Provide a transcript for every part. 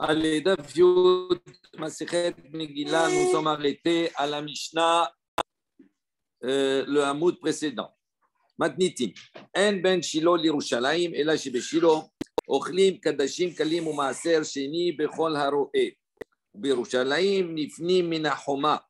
Allez, Daf Yud, Masechet Megillah, nous sommes arrêtés à la Mishnah, le Hamoud précédent. Matnitim. En ben Shilo l'Yerushalayim, et là chez Shilo, Ochlim, Kadashim, Kalim ou Maaser, Sheni, Bechol Haroe. B'Yerushalayim, Nifnim, Minahoma.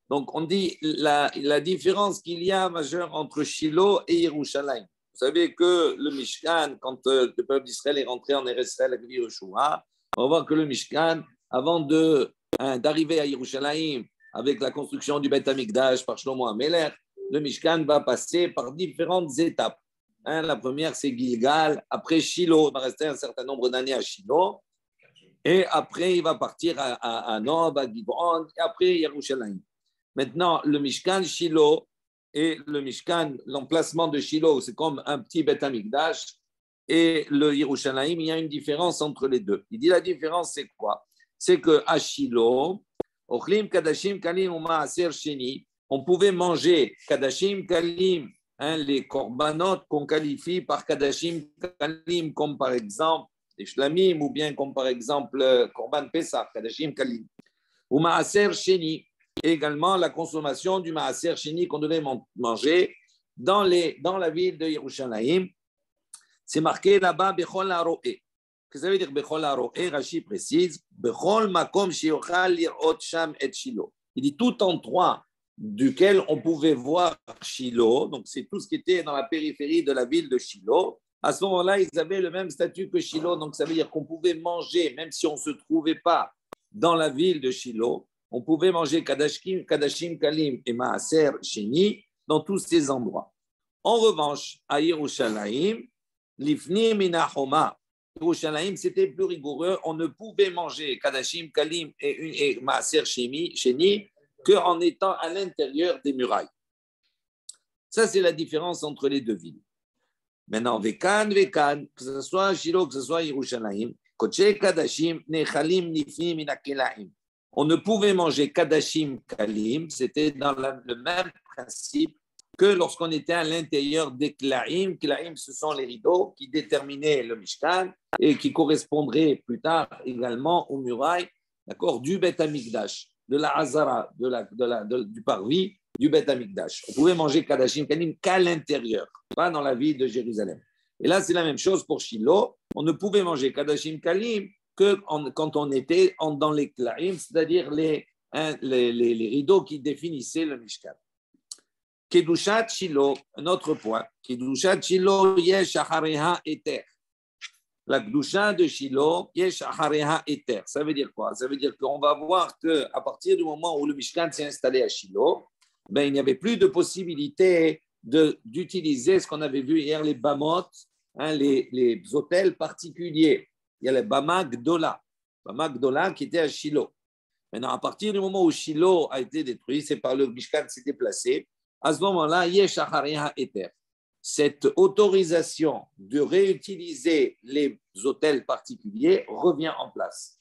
Donc, on dit la différence qu'il y a majeure entre Shilo et Yerushalayim. Vous savez que le Mishkan, quand le peuple d'Israël est rentré en Eretz avec Yehoshua, on va voir que le Mishkan, avant d'arriver à Yerushalayim avec la construction du Beth Amikdash par Shlomo HaMelech, le Mishkan va passer par différentes étapes. La première, c'est Gilgal, après Shilo, il va rester un certain nombre d'années à Shilo, et après, il va partir à Nob, à Gibon, et après Yerushalayim. Maintenant, le Mishkan Shilo et le Mishkan, l'emplacement de Shilo, c'est comme un petit Beth Amikdash, et le Yerushalayim, il y a une différence entre les deux. Il dit la différence, c'est quoi? C'est qu'à Shilo, Ochlim, Kadashim, Kalim, ou Maaser, Sheni, on pouvait manger Kadashim, Kalim, les korbanot qu'on qualifie par Kadashim, Kalim, comme par exemple les Shlamim, ou bien comme par exemple Korban Pesach, Kadashim, Kalim. Ou Maaser, Sheni, également la consommation du Maaser, Sheni qu'on devait manger dans la ville de Yerushalayim. C'est marqué là-bas, Bechol Haroe. Qu'est-ce que ça veut dire Bechol Haroe? Rashi précise, Bechol Makom Shiochal Lirot Sham et Shilo. Il dit tout endroit duquel on pouvait voir Shilo, donc c'est tout ce qui était dans la périphérie de la ville de Shilo. À ce moment-là, ils avaient le même statut que Shilo, donc ça veut dire qu'on pouvait manger, même si on ne se trouvait pas dans la ville de Shilo, on pouvait manger Kadashim, Kalim et Maaser Sheni dans tous ces endroits. En revanche, à Yerushalayim, Lifni Minahoma. Yerushalayim, c'était plus rigoureux. On ne pouvait manger Kadashim, Kalim et Maaser Sheni qu'en étant à l'intérieur des murailles. Ça, c'est la différence entre les deux villes. Maintenant, Vekan, que ce soit Shilo, que ce soit Yerushalayim, Koche Kadashim, Nechalim, Lifni Minakelaim. On ne pouvait manger Kadashim, Kalim, c'était dans le même principe que lorsqu'on était à l'intérieur des Klaim. Klaim, ce sont les rideaux qui déterminaient le Mishkan et qui correspondraient plus tard également aux murailles, d'accord, du Beth Amikdash, de la Hazara, du parvis du Beth Amikdash. On pouvait manger Kadashim Kalim qu'à l'intérieur, pas dans la ville de Jérusalem. Et là, c'est la même chose pour Shilo. On ne pouvait manger Kadashim Kalim que quand on était dans les Klaim, c'est-à-dire les rideaux qui définissaient le Mishkan. Kedushat Shilo, un autre point. Kedushat Shilo, yesh achareha eter. La Kedusha de Shilo, yesh achareha eter. Ça veut dire quoi? Ça veut dire qu'on va voir qu'à partir du moment où le Mishkan s'est installé à Shilo, il n'y avait plus de possibilité d'utiliser ce qu'on avait vu hier, les bamot, les hôtels particuliers. Il y a les Bama Gdola qui était à Shilo. Maintenant, à partir du moment où Shilo a été détruit, c'est par le Mishkan s'est déplacé. À ce moment-là, Yesh Achareha Eter. Cette autorisation de réutiliser les hôtels particuliers revient en place.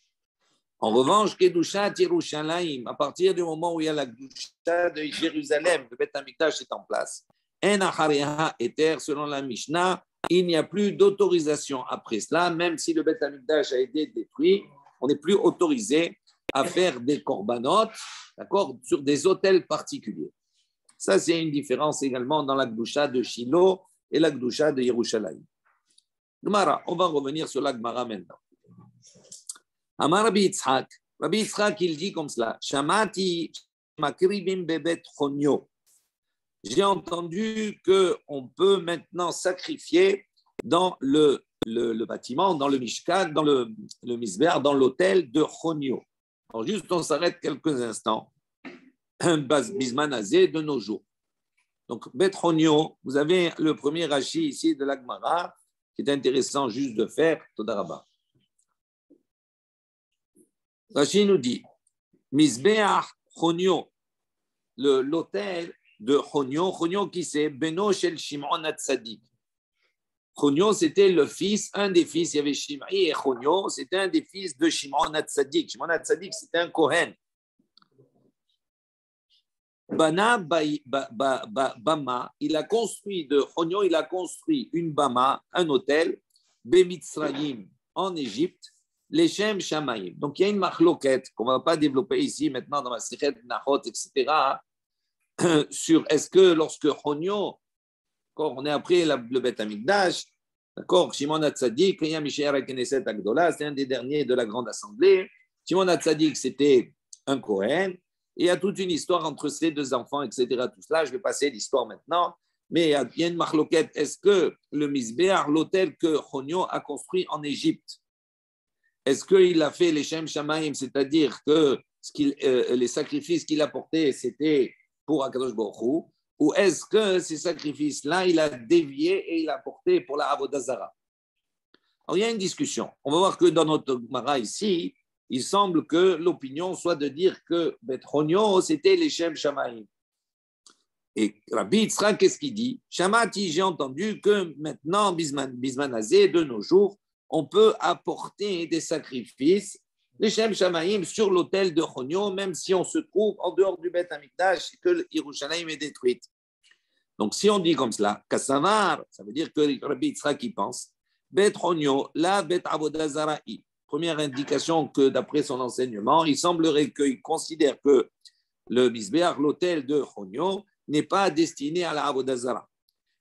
En revanche, Kedushat Yerushalayim, à partir du moment où il y a la Kedusha de Jérusalem, le Beth Amikdash est en place. En Achareha Eter, selon la Mishnah, il n'y a plus d'autorisation après cela, même si le Beth Amikdash a été détruit, on n'est plus autorisé à faire des korbanot, d'accord, sur des hôtels particuliers. Ça, c'est une différence également dans la Gdusha de Shilo et la Gdusha de Yerushalayim. Gemara, on va revenir sur la Gemara maintenant. Amar Rabbi Yitzhak, il dit comme cela, Shamati makribim bebet chonio. J'ai entendu qu'on peut maintenant sacrifier dans le bâtiment, dans le Mishkan, dans le Misber, dans l'hôtel de Chonio. Alors juste, on s'arrête quelques instants. Bisman Azé de nos jours. Donc, Bet Chonio, vous avez le premier Rashi ici de la Gemara, qui est intéressant juste de faire. Todarabah. Rashi nous dit, Misbeach Chonio, l'hôtel de Chonio qui c'est Beno Shel Shimon Hatzadik. Chonio, c'était un des fils, il y avait Shimei et Chonio, c'était un des fils de Shimon Hatzadik. Shimon Hatzadik, c'était un Kohen. Bana Bama, il a construit une Bama, un hôtel, Bemitzrayim, en Égypte, les Shem Shamaim. Donc, il y a une marloquette qu'on ne va pas développer ici, maintenant, dans la Sechet Nahot, etc., sur est-ce que lorsque Honyo, quand on est après le Bet Amikdash, d'accord, Shimon HaTzadik, c'est un des derniers de la Grande Assemblée. Shimon HaTzadik, c'était un Kohen. Et il y a toute une histoire entre ces deux enfants, etc. Tout cela, je vais passer l'histoire maintenant. Mais il y a une marloquette. Est-ce que le Misbéar, l'autel que Honyo a construit en Égypte, est-ce qu'il a fait les Shem Shamaim, c'est-à-dire que les sacrifices qu'il a portés, c'était pour Akadosh Baruch Hu, ou est-ce que ces sacrifices-là, il a dévié et il a porté pour la Avodah Zarah? Alors, il y a une discussion. On va voir que dans notre Gemara ici, il semble que l'opinion soit de dire que Bet Honyo, c'était les Shem Shamaim. Et Rabbi Yitzhak, qu'est-ce qu'il dit? Shamati, j'ai entendu que maintenant, Bisman Azé, de nos jours, on peut apporter des sacrifices, les Shem Shamaim, sur l'autel de Honyo, même si on se trouve en dehors du Beth Amikdash et que Yerushalayim est détruite. Donc, si on dit comme cela, Kassavar, ça veut dire que Rabbi Yitzhak qui pense, Bet Honyo, la Bet Avodah Zara'i. Première indication que d'après son enseignement, il semblerait qu'il considère que le Misbéach, l'autel de Honyo, n'est pas destiné à la Avodah Zarah.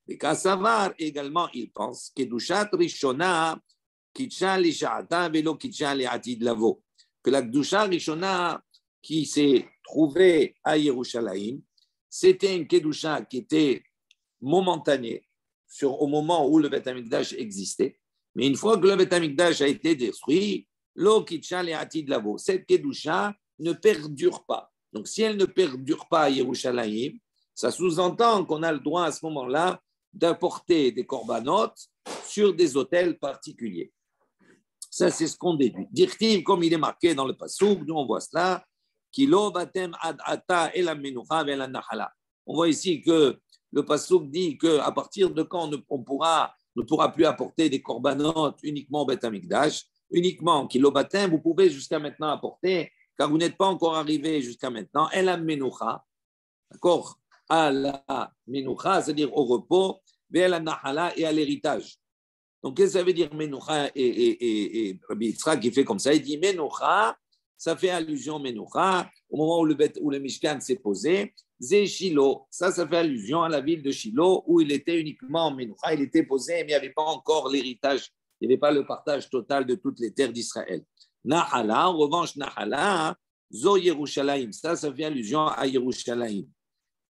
Et Kassavar également, il pense, Kedushat Rishona, Kitcha Lisha'ata, Velo Kitcha Li'atid Lavo. Que la Kedusha Rishona qui s'est trouvée à Yerushalayim, c'était une Kedusha qui était momentanée au moment où le Beth Amikdash existait. Mais une fois que le Beth Amikdash a été détruit, Lo Kitcha Li'atid Lavo, cette Kedusha ne perdure pas. Donc si elle ne perdure pas à Yerushalayim, ça sous-entend qu'on a le droit à ce moment-là d'apporter des corbanotes sur des autels particuliers. Ça, c'est ce qu'on déduit. Dirtiv, comme il est marqué dans le Passouk, nous on voit cela, Kilo batem ad ata el amenucha vel nahala. On voit ici que le Passouk dit qu'à partir de quand on ne pourra plus apporter des corbanotes uniquement au Beth Amikdash, uniquement Kilo batem, vous pouvez jusqu'à maintenant apporter, car vous n'êtes pas encore arrivé jusqu'à maintenant, el amenucha, d'accord, à la menucha, c'est-à-dire au repos, vel nahala et à l'héritage. Donc, qu'est-ce que ça veut dire Menoucha et Rabbi Yitzhak qui fait comme ça? Il dit Menoucha, ça fait allusion Menoucha, au moment où le Mishkan s'est posé. Zé Shilo, ça fait allusion à la ville de Shilo où il était uniquement Menoucha, il était posé, mais il n'y avait pas encore l'héritage, il n'y avait pas le partage total de toutes les terres d'Israël. Nahala, en revanche, Nahala, Zo Yerushalayim, ça fait allusion à Yerushalayim.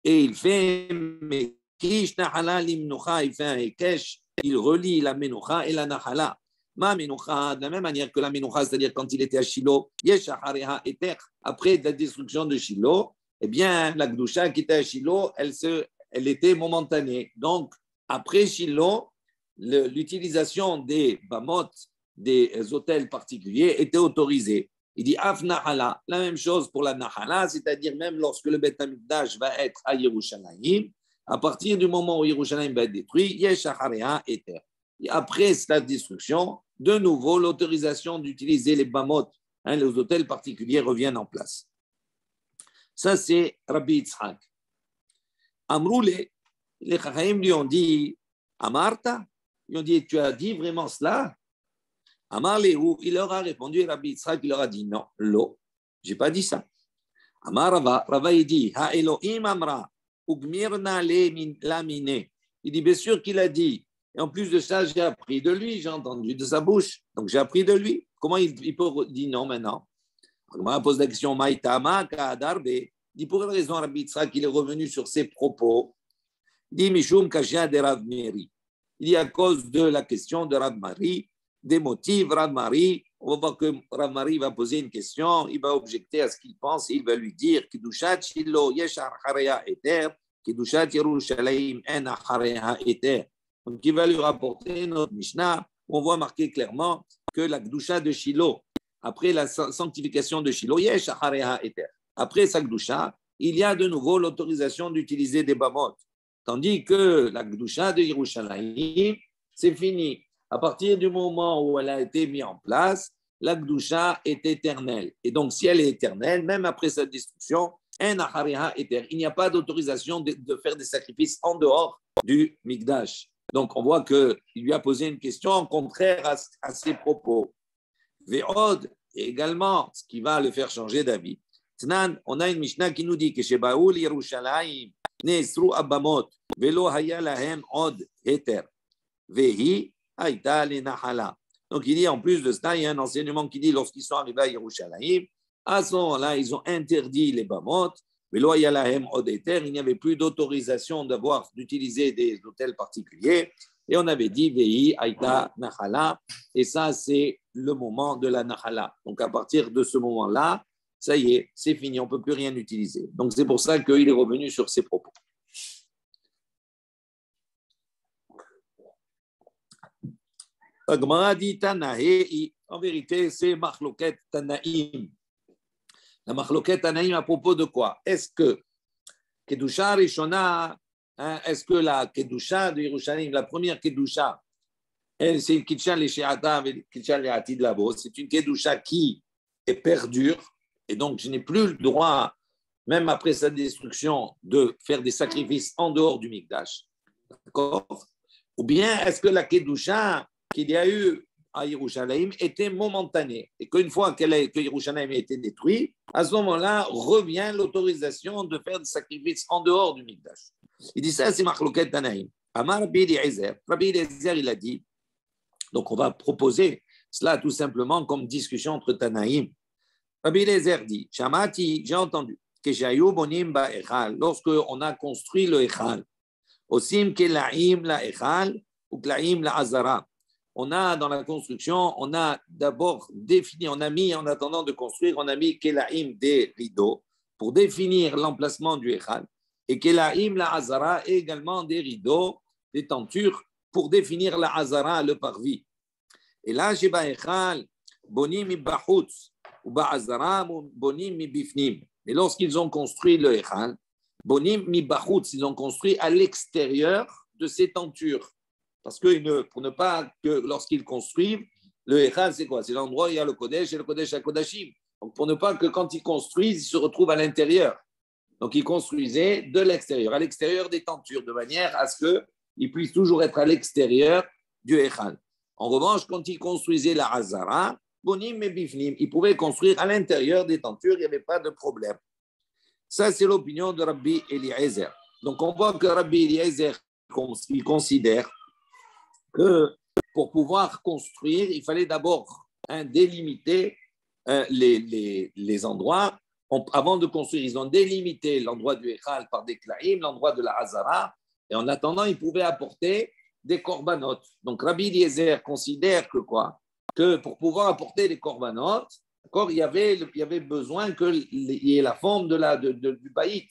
Et il fait Mekish Nahala Limnoucha, il fait un Hekesh. Il relie la Menoucha et la Nahala. Ma Menoucha, de la même manière que la Menoucha, c'est-à-dire quand il était à Shilo, Yeshachareha Eter, après la destruction de Shilo, eh bien, la Gdusha qui était à Shilo, elle était momentanée. Donc, après Shilo, l'utilisation des Bamot, des hôtels particuliers, était autorisée. Il dit Af Nahala, la même chose pour la Nahala, c'est-à-dire même lorsque le Beth Amikdash va être à Yerushalayim, à partir du moment où Yerushalayim va être détruit, Yeshachareha Eter. Et après cette destruction, de nouveau, l'autorisation d'utiliser les bamot, les hôtels particuliers, reviennent en place. Ça, c'est Rabbi Yitzhak. Amroule, les Chachaim lui ont dit, Amarta, ils ont dit, tu as dit vraiment cela? Amar Lehu, il leur a répondu, Rabbi Yitzhak, il leur a dit, non, lo, je n'ai pas dit ça. Amar Rava, Rava, il dit, Ha Elohim Amra, Ugmirna lamine. Il dit, bien sûr qu'il a dit. Et en plus de ça, j'ai appris de lui, j'ai entendu de sa bouche. Donc j'ai appris de lui. Comment il peut dire non maintenant? On pose la question, Maïtama, Kaadarbe. Il dit, pour quelle raison Rabbi Yitzhak, il est revenu sur ses propos? Il dit, Mishum Kashia de Rav Meri. Il dit, à cause de la question de Rav Mari, des motifs, Rav Mari, on va voir que Rav Mari va poser une question, il va objecter à ce qu'il pense et il va lui dire Kedushat Shilo yesh achareha eter, Kedushat Yerushalayim en achareha eter. Donc il va lui rapporter notre Mishnah où on voit marqué clairement que la Kedusha de Shilo, après la sanctification de Shilo, yesh achareha eter. Après sa Kedusha, il y a de nouveau l'autorisation d'utiliser des bamot. Tandis que la Kedusha de Yerushalayim, c'est fini. À partir du moment où elle a été mise en place, la Kedusha est éternelle. Et donc, si elle est éternelle, même après sa destruction, il n'y a pas d'autorisation de faire des sacrifices en dehors du Mikdash. Donc, on voit qu'il lui a posé une question contraire à ses propos. Ve'od, et également, ce qui va le faire changer d'avis. Tnan, on a une Mishnah qui nous dit que chez Baoul Yerushalayim, Neesru Abamot, Velo Haya Lahem Od Heter, Vehi Haïta Le Nahala. Donc il dit en plus de cela, il y a un enseignement qui dit lorsqu'ils sont arrivés à Yerushalayim, à ce moment-là, ils ont interdit les Bamot, Velo Haya Lahem Od Heter, il n'y avait plus d'autorisation d'utiliser des hôtels particuliers. Et on avait dit Vehi Haïta Nahala, et ça c'est le moment de la Nahala. Donc à partir de ce moment-là, ça y est, c'est fini, on ne peut plus rien utiliser. Donc c'est pour ça qu'il est revenu sur ses propos. Agmara dit Tanahe, en vérité, c'est Machloket Tanaïm. La Machloket Tanaïm à propos de quoi? Est-ce que Kedusha Rishona, est-ce que la Kedusha de Yerushalayim, la première Kedusha, c'est une Kedusha Lesheata avec Kedusha Leatid Labo, c'est une Kedusha qui est perdure, et donc je n'ai plus le droit, même après sa destruction, de faire des sacrifices en dehors du Mikdash. D'accord? Ou bien est-ce que la Kedusha qu'il y a eu à Yerushalayim était momentanée, et qu'une fois que Yerushalayim a été détruit, à ce moment-là revient l'autorisation de faire des sacrifices en dehors du Mikdash. Il dit ça, c'est Machloket Tanaïm. Amar Rabbi Eliezer, Rabbi Eliezer, il a dit, donc on va proposer cela tout simplement comme discussion entre Tanaïm. Rabbi Eliezer dit, Shamati, j'ai entendu, que Jayu Bonim Ba Echal, lorsqu'on a construit le Echal, Osim Kelaim la Echal ou Klaim la Azara. On a dans la construction, on a d'abord défini, on a mis en attendant de construire, on a mis Kelaim des rideaux pour définir l'emplacement du Echal. Et Kelaim la Azara également des rideaux, des tentures pour définir la Azara, le parvis. Et là, chez Ba'echal, Bonim mi Bachutz, ou Ba'azara, Bonim mi Bifnim. Et lorsqu'ils ont construit le Echal, Bonim mi Bachutz, ils ont construit à l'extérieur de ces tentures. Parce que pour ne pas que lorsqu'ils construisent, le Echal, c'est quoi? C'est l'endroit où il y a le Kodesh et le Kodesh à Kodashim. Donc pour ne pas que quand ils construisent, ils se retrouvent à l'intérieur. Donc, ils construisaient de l'extérieur, à l'extérieur des tentures, de manière à ce qu'ils puissent toujours être à l'extérieur du Echal. En revanche, quand ils construisaient la Hazara, Bonim et Bifnim, ils pouvaient construire à l'intérieur des tentures, il n'y avait pas de problème. Ça, c'est l'opinion de Rabbi Eliezer. Donc, on voit que Rabbi Eliezer, il considère que pour pouvoir construire, il fallait d'abord délimiter les endroits. Avant de construire, ils ont délimité l'endroit du Echal par des Klaim, l'endroit de la Hazara, et en attendant, ils pouvaient apporter des korbanot. Donc Rabbi Eliezer considère que quoi? Que pour pouvoir apporter des korbanot, il y avait besoin qu'il y ait la forme du baït.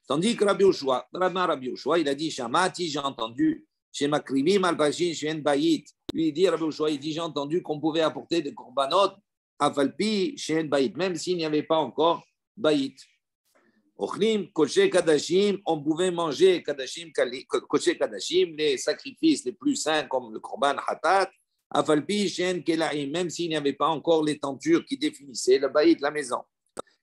Tandis que Rabbi Yoshua, il a dit, Shamati, j'ai entendu, chez Makribim al-Bajin, chez Baït. Lui, il dit, Rabbi Yoshua, il dit, j'ai entendu qu'on pouvait apporter des korbanot Afalpi, chez Baït, même s'il n'y avait pas encore Baït. Ochlim, Koché Kadashim, on pouvait manger Koché Kadashim, les sacrifices les plus saints comme le Korban Hatat, Afalpi, chez Kelaim, même s'il n'y avait pas encore les tentures qui définissaient le Baït, la maison.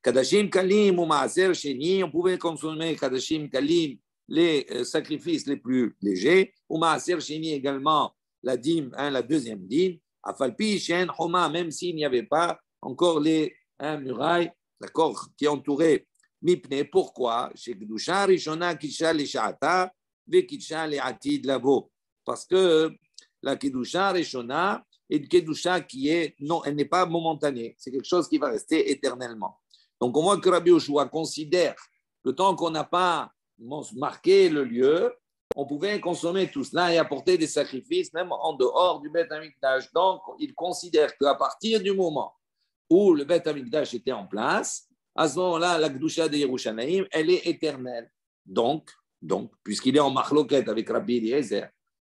Kadashim Kalim ou Maaser Sheni, on pouvait consommer Kadashim Kalim, les sacrifices les plus légers, ou Maaser Sheni également, la dîme, la deuxième dîme. Afalpi, Shen, Homa, même s'il n'y avait pas encore les murailles, d'accord, qui entouraient Mipne. Pourquoi? Chez Kedusha Rishona Kisha Leshata, Ve Kisha Leatid Labo. Parce que la Kedusha Rishona est une Kedusha qui est, non, elle n'est pas momentanée, c'est quelque chose qui va rester éternellement. Donc on voit que Rabbi Yoshua considère que tant qu'on n'a pas marqué le lieu, on pouvait consommer tout cela et apporter des sacrifices, même en dehors du Beth Amikdash. Donc, il considère qu'à partir du moment où le Beth Amikdash était en place, à ce moment-là, la Kedusha de Yerushalayim, elle est éternelle. Donc puisqu'il est en machloket avec Rabbi Eliezer,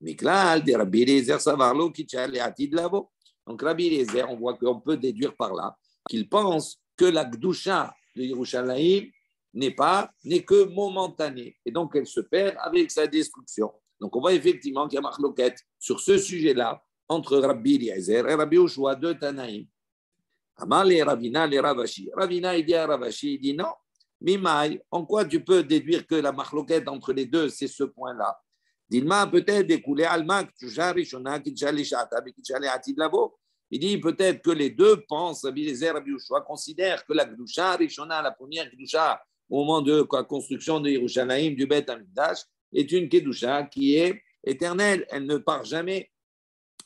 Miklal de Rabbi Eliezer Savarlo Kitchal et Atid Lavo. Donc, Rabbi Eliezer, on voit qu'on peut déduire par là qu'il pense que la Kedusha de Yerushalayim n'est que momentanée. Et donc, elle se perd avec sa destruction. Donc, on voit effectivement qu'il y a machloket sur ce sujet-là entre Rabbi Eliezer et Rabbi Yoshua de Tanaïm. Amar les Ravina, les Ravashi. Ravina, il dit à Ravashi, il dit non. Mimaï, en quoi tu peux déduire que la machloket entre les deux, c'est ce point-là? Dilma peut-être découler Alma, Rishona, Kitchali Shata, Kitchali Atid Labo. Il dit peut-être que les deux pensent, Rabbi Eliezer, Rabbi Yoshua, considèrent que la Gdusha Rishona, la première Gdusha, au moment de la construction de Yerushalayim, du Beth Amikdash, est une Kedusha qui est éternelle, elle ne part jamais.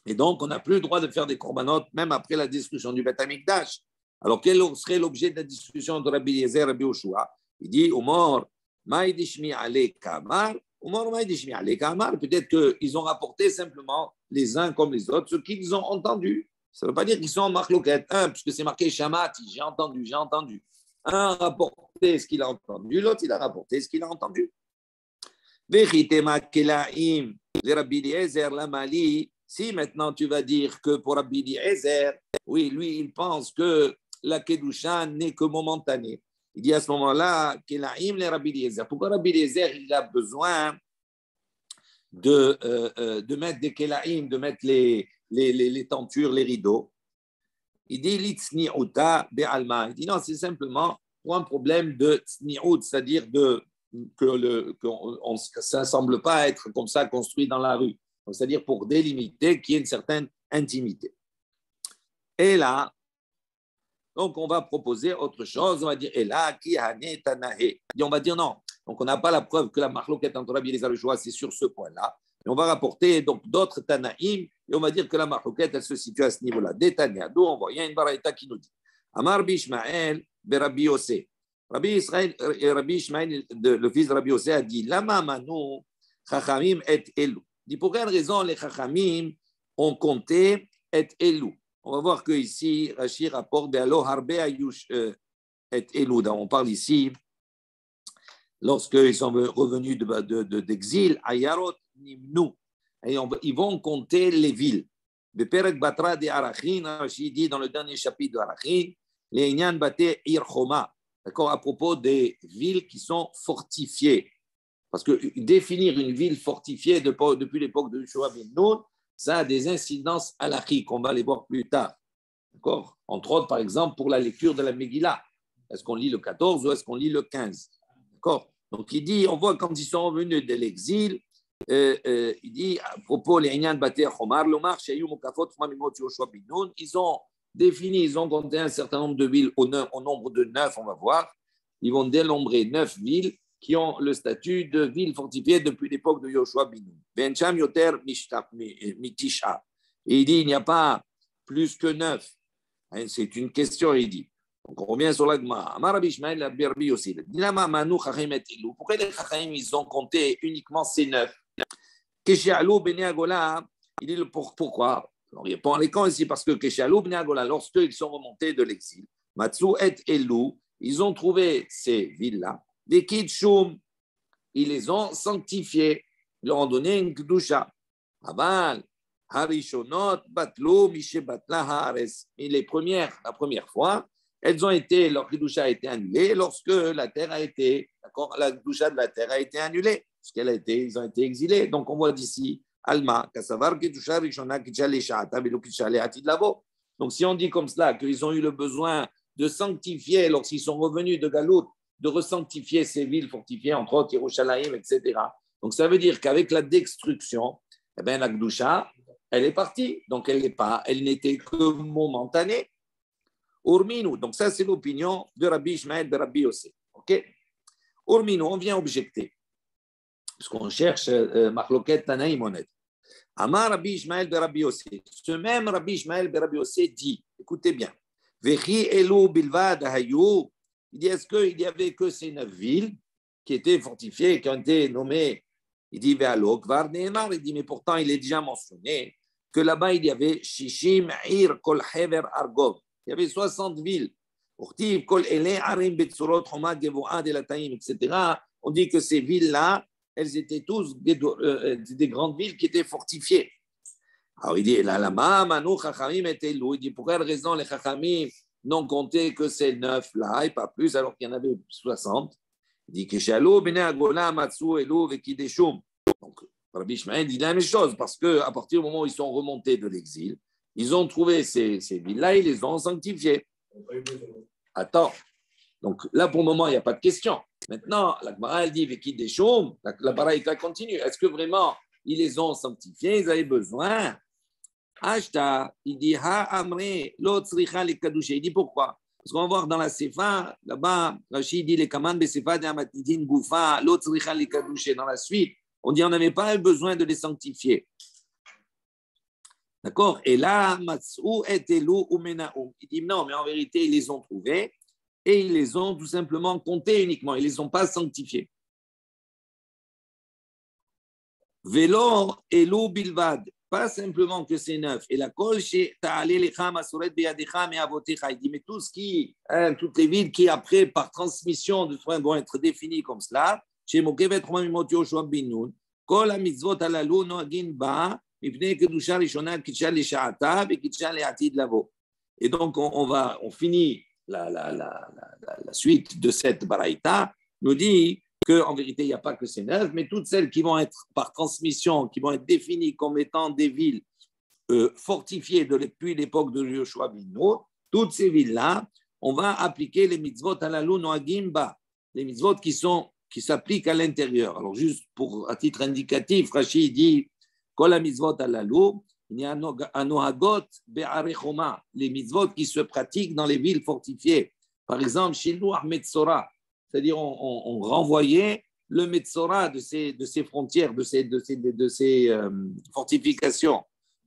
Et donc, on n'a plus le droit de faire des corbanotes, même après la destruction du Beth Amikdash. Alors, quel serait l'objet de la discussion de Rabbi Eliezer et Rabbi Yoshua? Il dit, Omar, Maïdishmi Ale Kamar, Omar Maïdishmi Ale Kamar, peut-être qu'ils ont rapporté simplement les uns comme les autres ce qu'ils ont entendu. Ça ne veut pas dire qu'ils sont en marloquette. Un, puisque c'est marqué Shamati, j'ai entendu, j'ai entendu. Un a rapporté ce qu'il a entendu, l'autre, il a rapporté ce qu'il a entendu. Vechitema Kelaim, les Rabbi Eliezer, la Mali. Si maintenant tu vas dire que pour Rabbi Eliezer, oui, lui, il pense que la Kedusha n'est que momentanée. Il dit à ce moment-là, Kelaim les Rabbi Eliezer. Pourquoi Rabbi Eliezer, il a besoin de mettre des Kelaim, de mettre les tentures, les rideaux? Il dit l'itsni'uta be'alma. Il dit non, c'est simplement pour un problème de tsni'ut, c'est-à-dire ça ne semble pas être comme ça construit dans la rue. Donc, c'est-à-dire pour délimiter qu'il y ait une certaine intimité. Et là, donc on va proposer autre chose. On va dire, et là, qui hane tanahe. Et on va dire non. Donc on n'a pas la preuve que la marloquette entre Rabbi Eliezer et Yoshua, c'est sur ce point-là. Et on va rapporter donc d'autres tanaïm et on va dire que la marloquette, elle se situe à ce niveau-là. Des Tania. D'où on voit, il y a une baraïta qui nous dit Amar Bishmael Rabbi Yossé. Rabbi Ishmael, le fils de Rabbi Yossé, a dit Lama manu chachamim et elu. Dit pour quelle raison les chachamim ont compté et elu. On va voir que ici Rashi rapporte Be'alo harbe ayush et elu. On parle ici lorsqu'ils sont revenus d'exil, Ayarot Nimnu, et ils vont compter les villes. Beperek Batra de Arachin, Rashi dit dans le dernier chapitre de Arachin, les Inyan Bate Irchoma, d'accord, à propos des villes qui sont fortifiées. Parce que définir une ville fortifiée depuis l'époque de Yoshua ben Nun, ça a des incidences halachiques, on va les voir plus tard. D'accord? Entre autres, par exemple, pour la lecture de la Megillah. Est-ce qu'on lit le 14 ou est-ce qu'on lit le 15? D'accord? Donc, il dit, on voit quand ils sont revenus de l'exil, il dit, à propos, les Inyan Bater Chomar, Lomar, Shayou Mokafot, Mamimot, Yoshua ben Nun, ils ont défini, ils ont compté un certain nombre de villes au nombre de 9, on va voir. Ils vont dénombrer 9 villes qui ont le statut de ville fortifiée depuis l'époque de Yoshua ben Nun. Bencham Yoter Mitisha. Et il dit, il n'y a pas plus que 9. C'est une question, il dit. Donc, on revient sur l'agma. Amar Rabbi Ishmael Rabbi Yossi. Pourquoi les Chachamim, ils ont compté uniquement ces 9? Keshialou Bnei Agola, il dit pourquoi? Alors, il répond les camps ici parce que Keshialou Bnei Agola, lorsqu'ils sont remontés de l'exil, Matsu et Elou, ils ont trouvé ces villes-là, des Kidshum, ils les ont sanctifiées, ils leur ont donné une Kedusha. Aval, Harishonot, Batlu, Mishe Batla Haares. Et la première fois, elles ont été, leur Kedusha a été annulée lorsque la terre a été, d'accord, la Kedusha de la terre a été annulée, parce ils ont été exilés. Donc on voit d'ici, Alma, Kasavar, Kedusha, Rishona, Kitchale, Sha'ata, Belo, Kitchale, Atid Lavo. Donc si on dit comme cela, qu'ils ont eu le besoin de sanctifier, lorsqu'ils sont revenus de Galout, de resanctifier ces villes fortifiées, entre autres Yerushalayim, etc. Donc ça veut dire qu'avec la destruction, eh bien, la Kedusha, elle est partie. Donc elle n'était que momentanée. Urminu, donc ça c'est l'opinion de Rabbi Ishmael de Rabbi Yossé. Ok? Urminu, on vient objecter. Parce qu'on cherche Machloket Tanaïm honnête. Amar Rabbi Ishmael de Rabbi Yossé. Ce même Rabbi Ishmael de Rabbi Yossé dit, écoutez bien, Vechi Elu Bilvad Hayou, il dit, est-ce qu'il n'y avait que ces 9 villes qui étaient fortifiées, qui ont été nommées? Il dit, Ve'alok Var Neemar, il dit, mais pourtant il est déjà mentionné que là-bas il y avait Shishim Ir Kol Hever Argov. Il y avait 60 villes. Etc. On dit que ces villes-là, elles étaient tous des grandes villes qui étaient fortifiées. Alors il dit, il dit, pour quelle raison les Chachamim n'ont compté que ces 9-là et pas plus, alors qu'il y en avait 60? Il dit, donc Rabbi Ishmael dit la même chose, parce qu'à partir du moment où ils sont remontés de l'exil, ils ont trouvé ces villes-là, ils les ont sanctifiées. Attends. Donc là, pour le moment, il n'y a pas de question. Maintenant, la Gemara, elle dit, Vekid des Choum, la baraïta continue. Est-ce que vraiment, ils les ont sanctifiés? Ils avaient besoin Ashta, il dit Ha Amre, l'autre sricha les kadouché. Il dit pourquoi? Parce qu'on va voir dans la Sefa, là-bas, Rachid dit les commandes de Sefa de Amatidin Goufa, l'autre sricha les kadouché. Dans la suite, on dit on n'avait pas eu besoin de les sanctifier. D'accord? Et là, Matsou et Elou ou Menaoum. Il dit non, mais en vérité, ils les ont trouvés et ils les ont tout simplement comptés uniquement. Ils ne les ont pas sanctifiés. Vélo Elou Bilvad. Pas simplement que c'est neuf. Et la kol chez Ta'ale Lecha Masuret Beyadecha Me'avotecha. Il dit, mais tout ce qui, toutes les villes qui, après, par transmission de soins, vont être définies comme cela, chez Mokevet Romain Mimotio Shoab Bin Nun, Kol HaMitzvot Alalu Noagin Ba, Mipnei Kedusha Rishona Kitcha Le'Sha'ata, Kitcha Le'Atid Lavo. Et donc, on finit la suite de cette baraïta, nous dit qu'en vérité, il n'y a pas que ces neuf, mais toutes celles qui vont être par transmission, qui vont être définies comme étant des villes fortifiées depuis l'époque de Yoshua bin Nun, toutes ces villes-là, on va appliquer les mitzvot halalou noagim ba, les mitzvot qui s'appliquent à l'intérieur. Alors, juste à titre indicatif, Rashi dit kol mitzvot halalou, il y a anohagot be'arechoma, les mitzvot qui se pratiquent dans les villes fortifiées. Par exemple, Shiluach Metzora, c'est-à-dire on renvoyait le Metzora de ces frontières, de ces fortifications.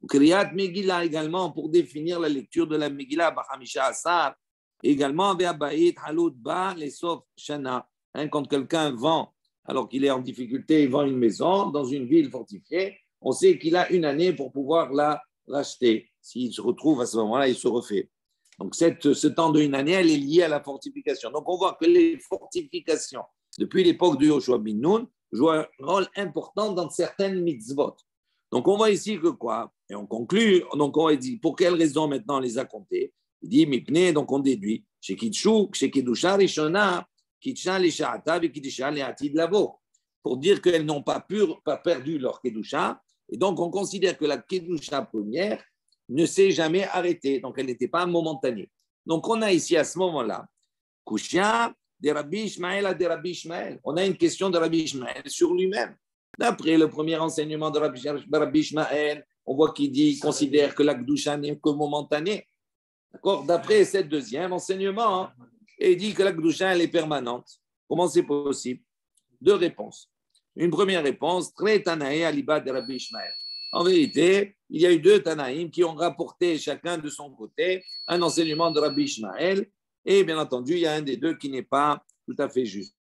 Kriyat Megillah également pour définir la lecture de la Megillah, Bahamisha Asar, également Be'abayit Halud Ba, les Sof Shana. Quand quelqu'un vend, alors qu'il est en difficulté, il vend une maison dans une ville fortifiée, on sait qu'il a une année pour pouvoir la racheter. S'il se retrouve à ce moment-là, il se refait. Donc, ce temps d'une année, elle est liée à la fortification. Donc, on voit que les fortifications, depuis l'époque de Yoshua bin Nun, jouent un rôle important dans certaines mitzvot. Donc, on voit ici que quoi? Et on conclut, donc on dit, pour quelle raison maintenant on les a comptés? Il dit, Mipne, donc on déduit, chez Kitshou, chez Kedusha Rishona, Kitcha Lisha'ata, et Kitcha Le'atid Lavo, pour dire qu'elles n'ont pas perdu leur Kedusha, et donc on considère que la Kedusha première ne s'est jamais arrêtée, donc elle n'était pas momentanée. Donc on a ici à ce moment-là, Kushia de Rabbi Ishmael à de Rabbi Ishmael. On a une question de Rabbi Ishmael sur lui-même. D'après le premier enseignement de Rabbi Ishmael, on voit qu'il considère que la Kedusha n'est que momentanée. D'accord? D'après ce deuxième enseignement, il dit que la Kedusha elle est permanente. Comment c'est possible? Deux réponses. Une première réponse, très Tanaï à l'Ibad de Rabbi Ishmael. En vérité, il y a eu deux Tanaïm qui ont rapporté chacun de son côté un enseignement de Rabbi Ishmael, et bien entendu, il y a un des deux qui n'est pas tout à fait juste.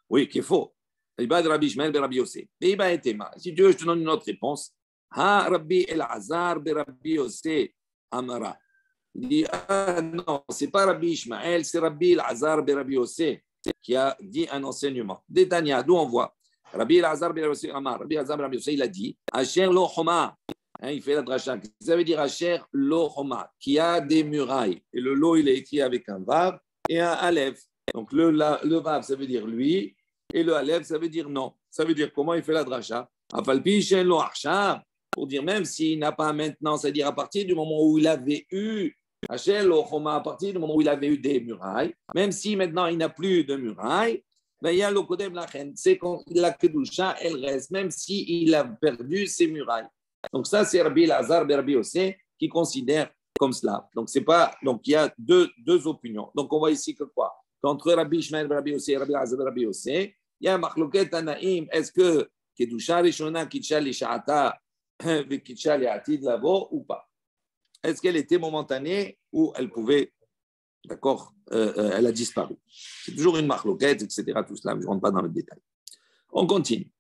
Oui, qui est faux. L'Ibad de Rabbi Ishmael, Rabbi Yossé. L'Ibad et Tema. Si tu veux, je te donne une autre réponse. Ha Rabbi El-Azar, Rabbi Yossé, Amara. Il dit, non, ce n'est pas Rabbi Ishmael, c'est Rabbi El-Azar, Rabbi Yossé qui a dit un enseignement. Détania, d'où on voit. Rabbi El-Azar ben Rabbi Yossé, il a dit Asher lo choma. Il fait la dracha. Ça veut dire Asher lo choma, qui a des murailles. Et le lo, il est écrit avec un vav et un aleph. Donc le vav, ça veut dire lui, et le aleph, ça veut dire non. Ça veut dire comment il fait la dracha. Afalpi shen lo archa, pour dire même s'il n'a pas maintenant, c'est-à-dire à partir du moment où il avait eu Asher lo choma, à partir du moment où il avait eu des murailles, même si maintenant il n'a plus de murailles, ben, il y a le Kodem Lachen, c'est quand la Kedusha, elle reste, même s'il a perdu ses murailles. Donc, ça, c'est Rabbi Lazar, Rabbi Yossé, qui considère comme cela. Donc, c'est pas, donc il y a deux opinions. Donc, on voit ici que quoi? Qu'entre Rabbi Ishmael, Rabbi Yossé et Rabbi Lazar, Rabbi Yossé, il y a un Machloket Tanaïm. Est-ce que Kedusha Rishona, Kitcha Lisha'ata, Kitcha Le'atid Lavo ou pas? Est-ce qu'elle était momentanée ou elle pouvait. D'accord, elle a disparu. C'est toujours une marloquette, etc. Tout cela, je ne rentre pas dans le détail. On continue.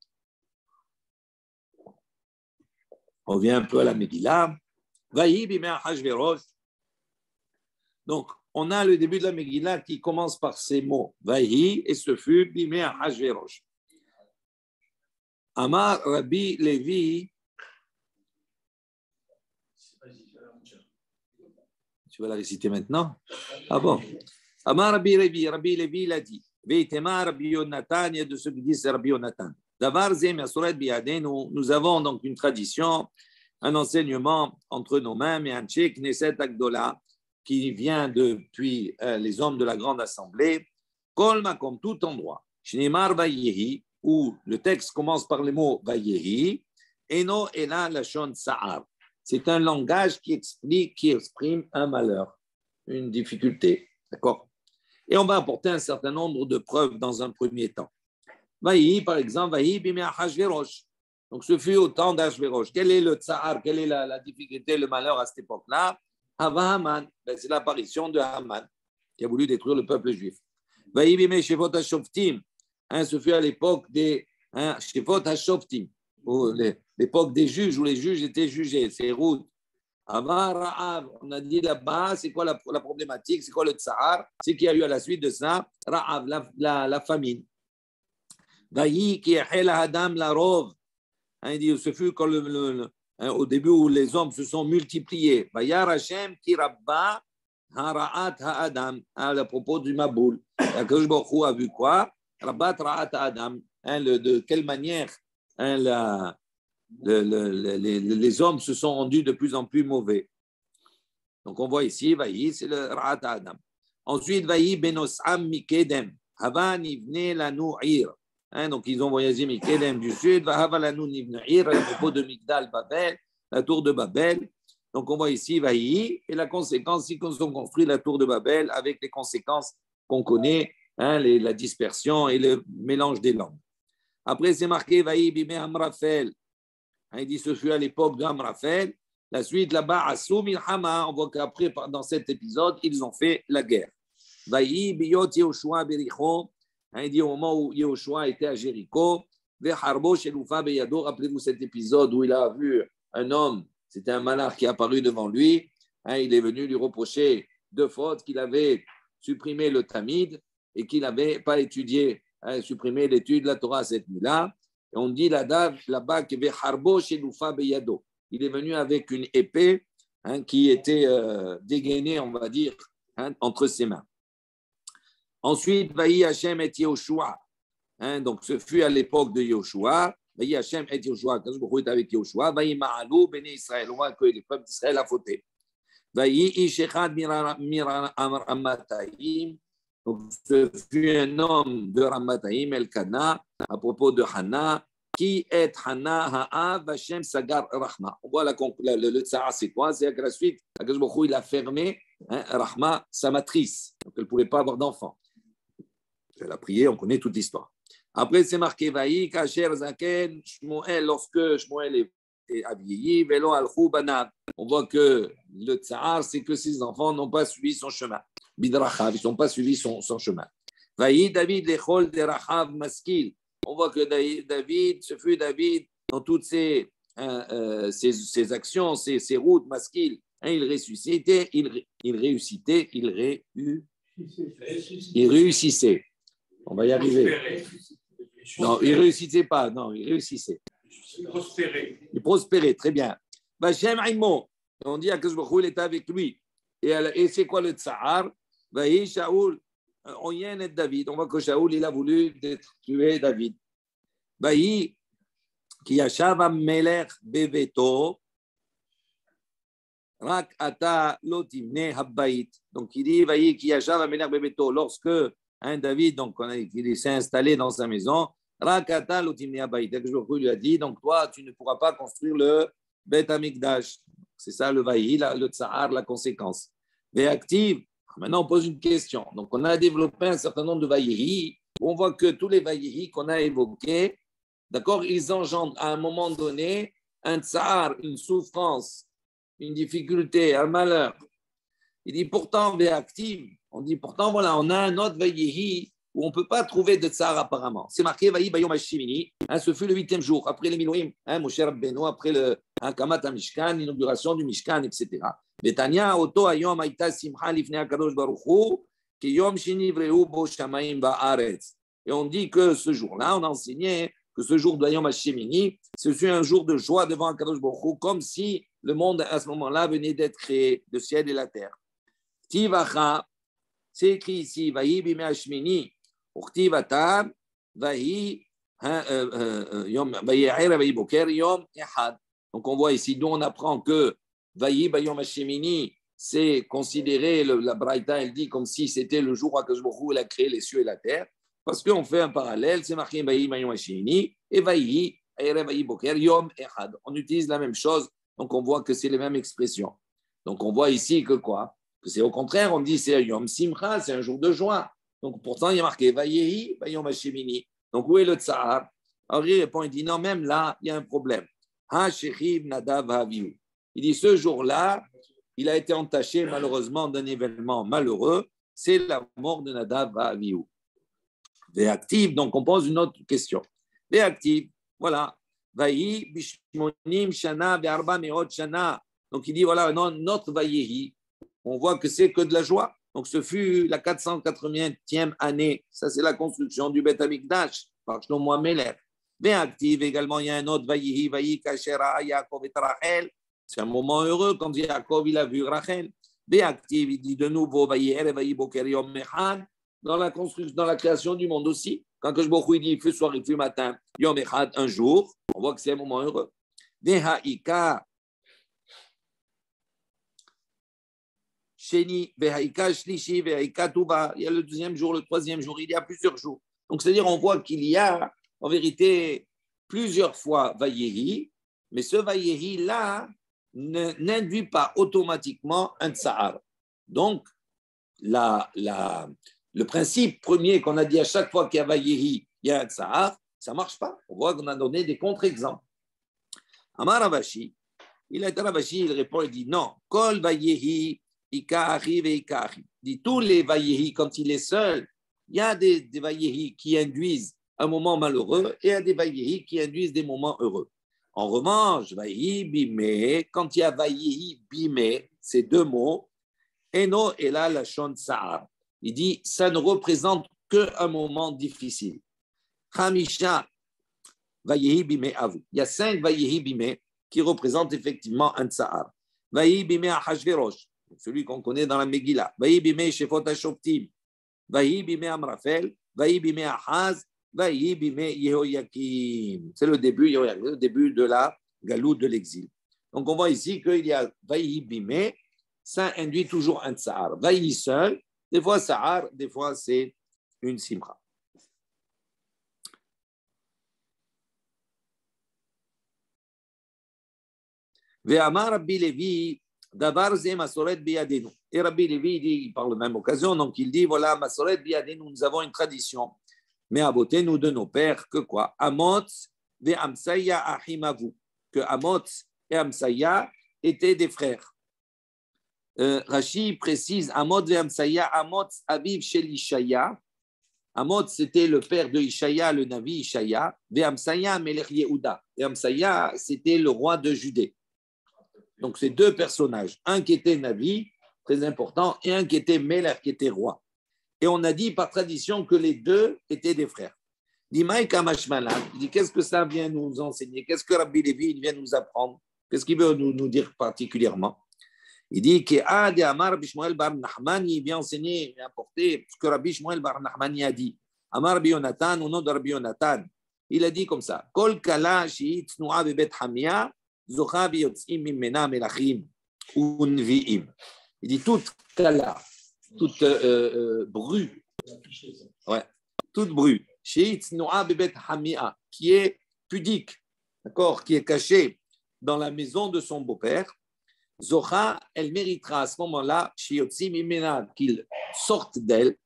On revient un peu à la Megillah. Vaï bimea Hashverosh. Donc, on a le début de la Megillah qui commence par ces mots. Vaï, et ce fut bimea Hashverosh. Amar Rabbi Levi. Tu vas la réciter maintenant? Ah bon? Amar Rabbi Levi l'a dit. Veitema Rabbi Yonatan, il y a de ceux qui disent c'est Rabbi Yonatan. Davar Zem Yasuret Biyadenu, nous avons donc une tradition, un enseignement entre nos mains, mais un tchèque Knesset Agdola, qui vient depuis les hommes de la grande assemblée. Kolma, comme tout endroit. Shneimar Vayehi, où le texte commence par les mots Vayehi, Eno Ela Lashon Sa'ar. C'est un langage qui explique, qui exprime un malheur, une difficulté. D'accord? Et on va apporter un certain nombre de preuves dans un premier temps. Vaï, par exemple, Vaï bimé Achashverosh. Donc, ce fut au temps d'Achashverosh. Quel est le tsar, quelle est la difficulté, le malheur à cette époque-là? Hava Haman. C'est l'apparition de Haman qui a voulu détruire le peuple juif. Vaï bimé Shevot HaShoftim. Ce fut à l'époque des Shevot HaShoftim, l'époque des juges où les juges étaient jugés. C'est Ruth. Hava Ra'av. On a dit là-bas, c'est quoi la problématique? C'est quoi le tsar? C'est qu'il y a eu à la suite de ça, Ra'av, la famine. Vaï qui est Adam la rov. Il dit, ce fut quand au début où les hommes se sont multipliés. Vayar Hashem ki rabba hara'at ha'adam. À propos du Maboul. Akadosh Baruch Hu a vu quoi? Rabbat ra'at ha'adam. De quelle manière les hommes se sont rendus de plus en plus mauvais. Donc on voit ici, Vaï, c'est le ra'at ha'adam. Ensuite, Vaï benosam mikedem. Havan ivne lanu ir. Donc, ils ont voyagé Mikedem du sud, Vahavalanu Nivnaïr, à propos de Migdal Babel, la tour de Babel. Donc, on voit ici Vaï, et la conséquence, c'est qu'ils ont construit la tour de Babel avec les conséquences qu'on connaît, la dispersion et le mélange des langues. Après, c'est marqué Vaï Bimé Amrafel. Il dit ce fut à l'époque d'Amrafel. La suite, là-bas, à Soumilhama, on voit qu'après, dans cet épisode, ils ont fait la guerre. Vaï Biyot Yehoshua Bericho. Il dit au moment où Yehoshua était à Jéricho, rappelez-vous cet épisode où il a vu un homme, c'était un malach qui est apparu devant lui, il est venu lui reprocher deux fautes, qu'il avait supprimé le Tamid et qu'il n'avait pas étudié, supprimé l'étude de la Torah cette nuit-là. Et on dit là-bas qu'il est venu avec une épée qui était dégainée, on va dire, entre ses mains. Ensuite, Vaï Hashem et Yehoshua. Donc, ce fut à l'époque de Yehoshua. Vaï Hashem et Yehoshua. Quand je est avec Yehoshua, Vaï Ma'alou, Béné Israël. On voit que les peuples d'Israël a fauté. Vaï Ishechad Miramataïm. Donc, ce fut un homme de Ramataïm, Elkana, à propos de Hana, qui est Hana Ha'av Hashem Sagar Rahma. On voit le tsara, c'est quoi? C'est que la suite, il a fermé Rahma, sa matrice. Donc, elle ne pouvait pas avoir d'enfant. Elle a prié, on connaît toute l'histoire. Après, c'est marqué Vaï, Kacher, Zaken, Shmuel, lorsque Shmuel est vieilli, Velo Alchou Banav. On voit que le tsar, c'est que ses enfants n'ont pas suivi son chemin. Bidrachav, ils n'ont pas suivi son chemin. Vaï, David, Lechol, Derachav, Maskil. On voit que David, ce fut David, dans toutes ses actions, ses routes, Maskil, il ressuscitait, il réussissait. On va y arriver. Non, il ne réussissait pas. Non, il réussissait. Il prospérait, très bien. Vachem Aïmo. On dit à Kazbachou, il était avec lui. Et c'est quoi le tsar? Vaï Shaoul, on y est David. On voit que Shaoul, il a voulu tuer David. Vaï, qui a Shavam Melech Beveto, Rak Ata Lotimne Habbaït. Donc il dit, Vaï, qui a Shavam Melech Beveto, lorsque David, donc, il s'est installé dans sa maison. Rakata l'otimni abayit. Je lui a dit, donc toi, tu ne pourras pas construire le Bet Amikdash. C'est ça le vaï, le tsar, la conséquence. Véactive. Maintenant, on pose une question. Donc, on a développé un certain nombre de vaïhi. On voit que tous les vaïhi qu'on a évoqués, d'accord, ils engendrent à un moment donné un tsar, une souffrance, une difficulté, un malheur. Il dit pourtant, véactive. On dit pourtant, voilà, on a un autre Vaïhi où on ne peut pas trouver de tsar apparemment. C'est marqué Vaïhi Bayom Hashimini. Ce fut le 8e jour, après les Milouim, Moshe Rabbeinu, après le Kamat HaMishkan, l'inauguration du Mishkan, etc. Betania, Oto Ayom Aïta Simcha Lifnei HaKadosh Baruch Hu, Ki Yom Shini Vreu Bo Shamayim Ba'aretz. Et on dit que ce jour-là, on a enseigné que ce jour de Yom Hashimini, ce fut un jour de joie devant HaKadosh Baruch Hu, comme si le monde à ce moment-là venait d'être créé, le ciel et la terre. Tivacha. C'est écrit ici, Vaï bimé hashmini, uchtiv atam, Vaï Vaï boker yom ehad. Donc on voit ici, d'où on apprend que Vaï bayom hashmini, c'est considéré, la Braïta, elle dit comme si c'était le jour où Akadosh Baruch Hu a créé les cieux et la terre, parce qu'on fait un parallèle, c'est marqué Vaï bayom hashmini, et Vaï boker yom ehad. On utilise la même chose Donc, on voit que c'est les mêmes expressions. Donc, on voit ici que quoi? Que c'est au contraire, on dit c'est Yom Simcha, c'est un jour de joie. Donc, pourtant, il y a marqué Vayehi, Vayom Hashemini. Donc, où est le tsar? Alors, il répond, il dit non, même là, il y a un problème. Ha Shechib Nadav Haviu. Il dit ce jour-là, il a été entaché malheureusement d'un événement malheureux, c'est la mort de Nadav Haviu. Véactive, donc on pose une autre question. Véactive, voilà. Vayi bishmonim shana ve'arba me'ot shana. Donc il dit voilà, non, notre Vayehi, on voit que c'est que de la joie. Donc ce fut la 480e année, ça c'est la construction du Beth Amikdash par Shlomo Amelech. Véactive également, il y a un autre Vayehi, Vayi kashera Yaakov et Rachel. C'est un moment heureux quand Yaakov il a vu Rachel. Véactive, il dit de nouveau Vayi ere Vayi boker yom mechad. Dans la construction, dans la création du monde aussi. Quand je il dit il fait soir, il fait matin, Yom Echad, un jour, on voit que c'est un moment heureux. Vehaïka, Sheni, Vehaïka, Shlishi, Vehaïka, Touba. Il y a le deuxième jour, le troisième jour, il y a plusieurs jours. Donc, c'est-à-dire, on voit qu'il y a, en vérité, plusieurs fois Vayehi, mais ce Vayehi-là n'induit pas automatiquement un Tsahar. Donc, le principe premier qu'on a dit à chaque fois qu'il y a Vayehi, il y a un Tsahar, ça ne marche pas. On voit qu'on a donné des contre-exemples. Amar Ravashi, il répond, il dit non. Kol Vayehi, Ikaari ve Ikaari. Il dit tous les Vayehi, quand il est seul, il y a des Vayehi qui induisent un moment malheureux et il y a des Vayehi qui induisent des moments heureux. En revanche, Vayehi Bimé, quand il y a Vayehi Bimé, ces deux mots, Eno et là la Shon Tsahar. Il dit, ça ne représente qu'un moment difficile. Hamisha Vayehi Bimé Avu. Il y a 5 Vayehi Bimé qui représentent effectivement un Tsahar. Vayehi Bimé Achashverosh, celui qu'on connaît dans la Megillah. Vayehi Bimé Shefot HaShoftim. Vayehi Bimé Amrafel. Vayehi Bimé Ahaz. Vayehi Bimé Yehoyakim. C'est le début de la galoute de l'exil. Donc on voit ici qu'il y a Vayehi Bimé, ça induit toujours un Tsahar. Vayehi seul, des fois Tsahar, des fois c'est une Simcha. Ve'amar Rabbi Levi, davar ze masoret biyadenu. Et Rabbi Levi dit, par la même occasion, donc il dit, voilà, masoret biyadenu, nous avons une tradition, mais à beauté, nous de nos pères, que quoi? Amot ve'amsaya ahimavu. Que Amot et Amsaya étaient des frères. Rashi précise, Amot ve'amsaya, Amot aviv shel Ishaya. Amot, c'était le père de Ishaya, le Navi Ishaya. Ve'amsaya melech Yehuda. Et Amsaya, c'était le roi de Judée. Donc, c'est deux personnages. Un qui était Navi, très important, et un qui était Melech, qui était roi. Et on a dit par tradition que les deux étaient des frères. Il dit, qu'est-ce que ça vient nous enseigner? Qu'est-ce que Rabbi Levi vient nous apprendre? Qu'est-ce qu'il veut nous dire particulièrement? Il dit que Amar Bishmuel Bar Nahmani vient enseigner et apporter ce que Rabbi Shmuel Bar Nahmani a dit. Amar Rabbi Yonatan, au nom de Rabbi Yonatan, il a dit comme ça: Kol kala shi'it tnu'a bebet hamia zocha biyotzim mimena melachim unvi'im. Il dit toute kala, toute bru, ouais, toute bru, shi'it tnu'a bebet hamia, qui est pudique, d'accord, qui est cachée dans la maison de son beau-père. Zocha, elle méritera à ce moment-là, qu'il sorte d'elle,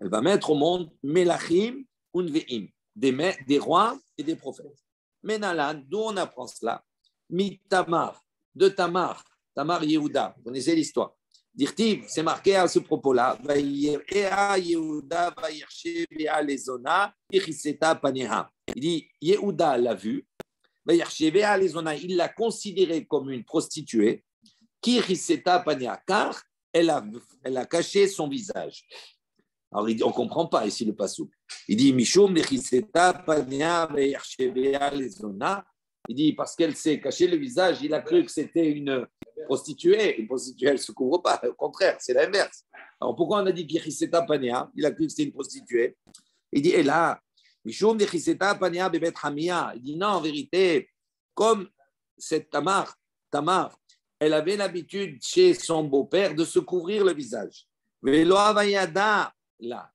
elle va mettre au monde Melachim Unveim, des rois et des prophètes. Menalan, d'où on apprend cela? Mitamar, de Tamar Yehuda, vous connaissez l'histoire. Dirtiv, c'est marqué à ce propos-là, Yehuda il dit, Yehuda l'a vu, il l'a considérée comme une prostituée, car elle a caché son visage. Alors, on ne comprend pas ici le passage. Il dit, il dit, parce qu'elle s'est caché le visage, il a cru que c'était une prostituée. Une prostituée, elle ne se couvre pas. Au contraire, c'est l'inverse. Alors, pourquoi on a dit Kiriseta Pania? Il a cru que c'était une prostituée. Il dit, et là, il dit, non, en vérité, comme cette Tamar, elle avait l'habitude chez son beau-père de se couvrir le visage. Mais là,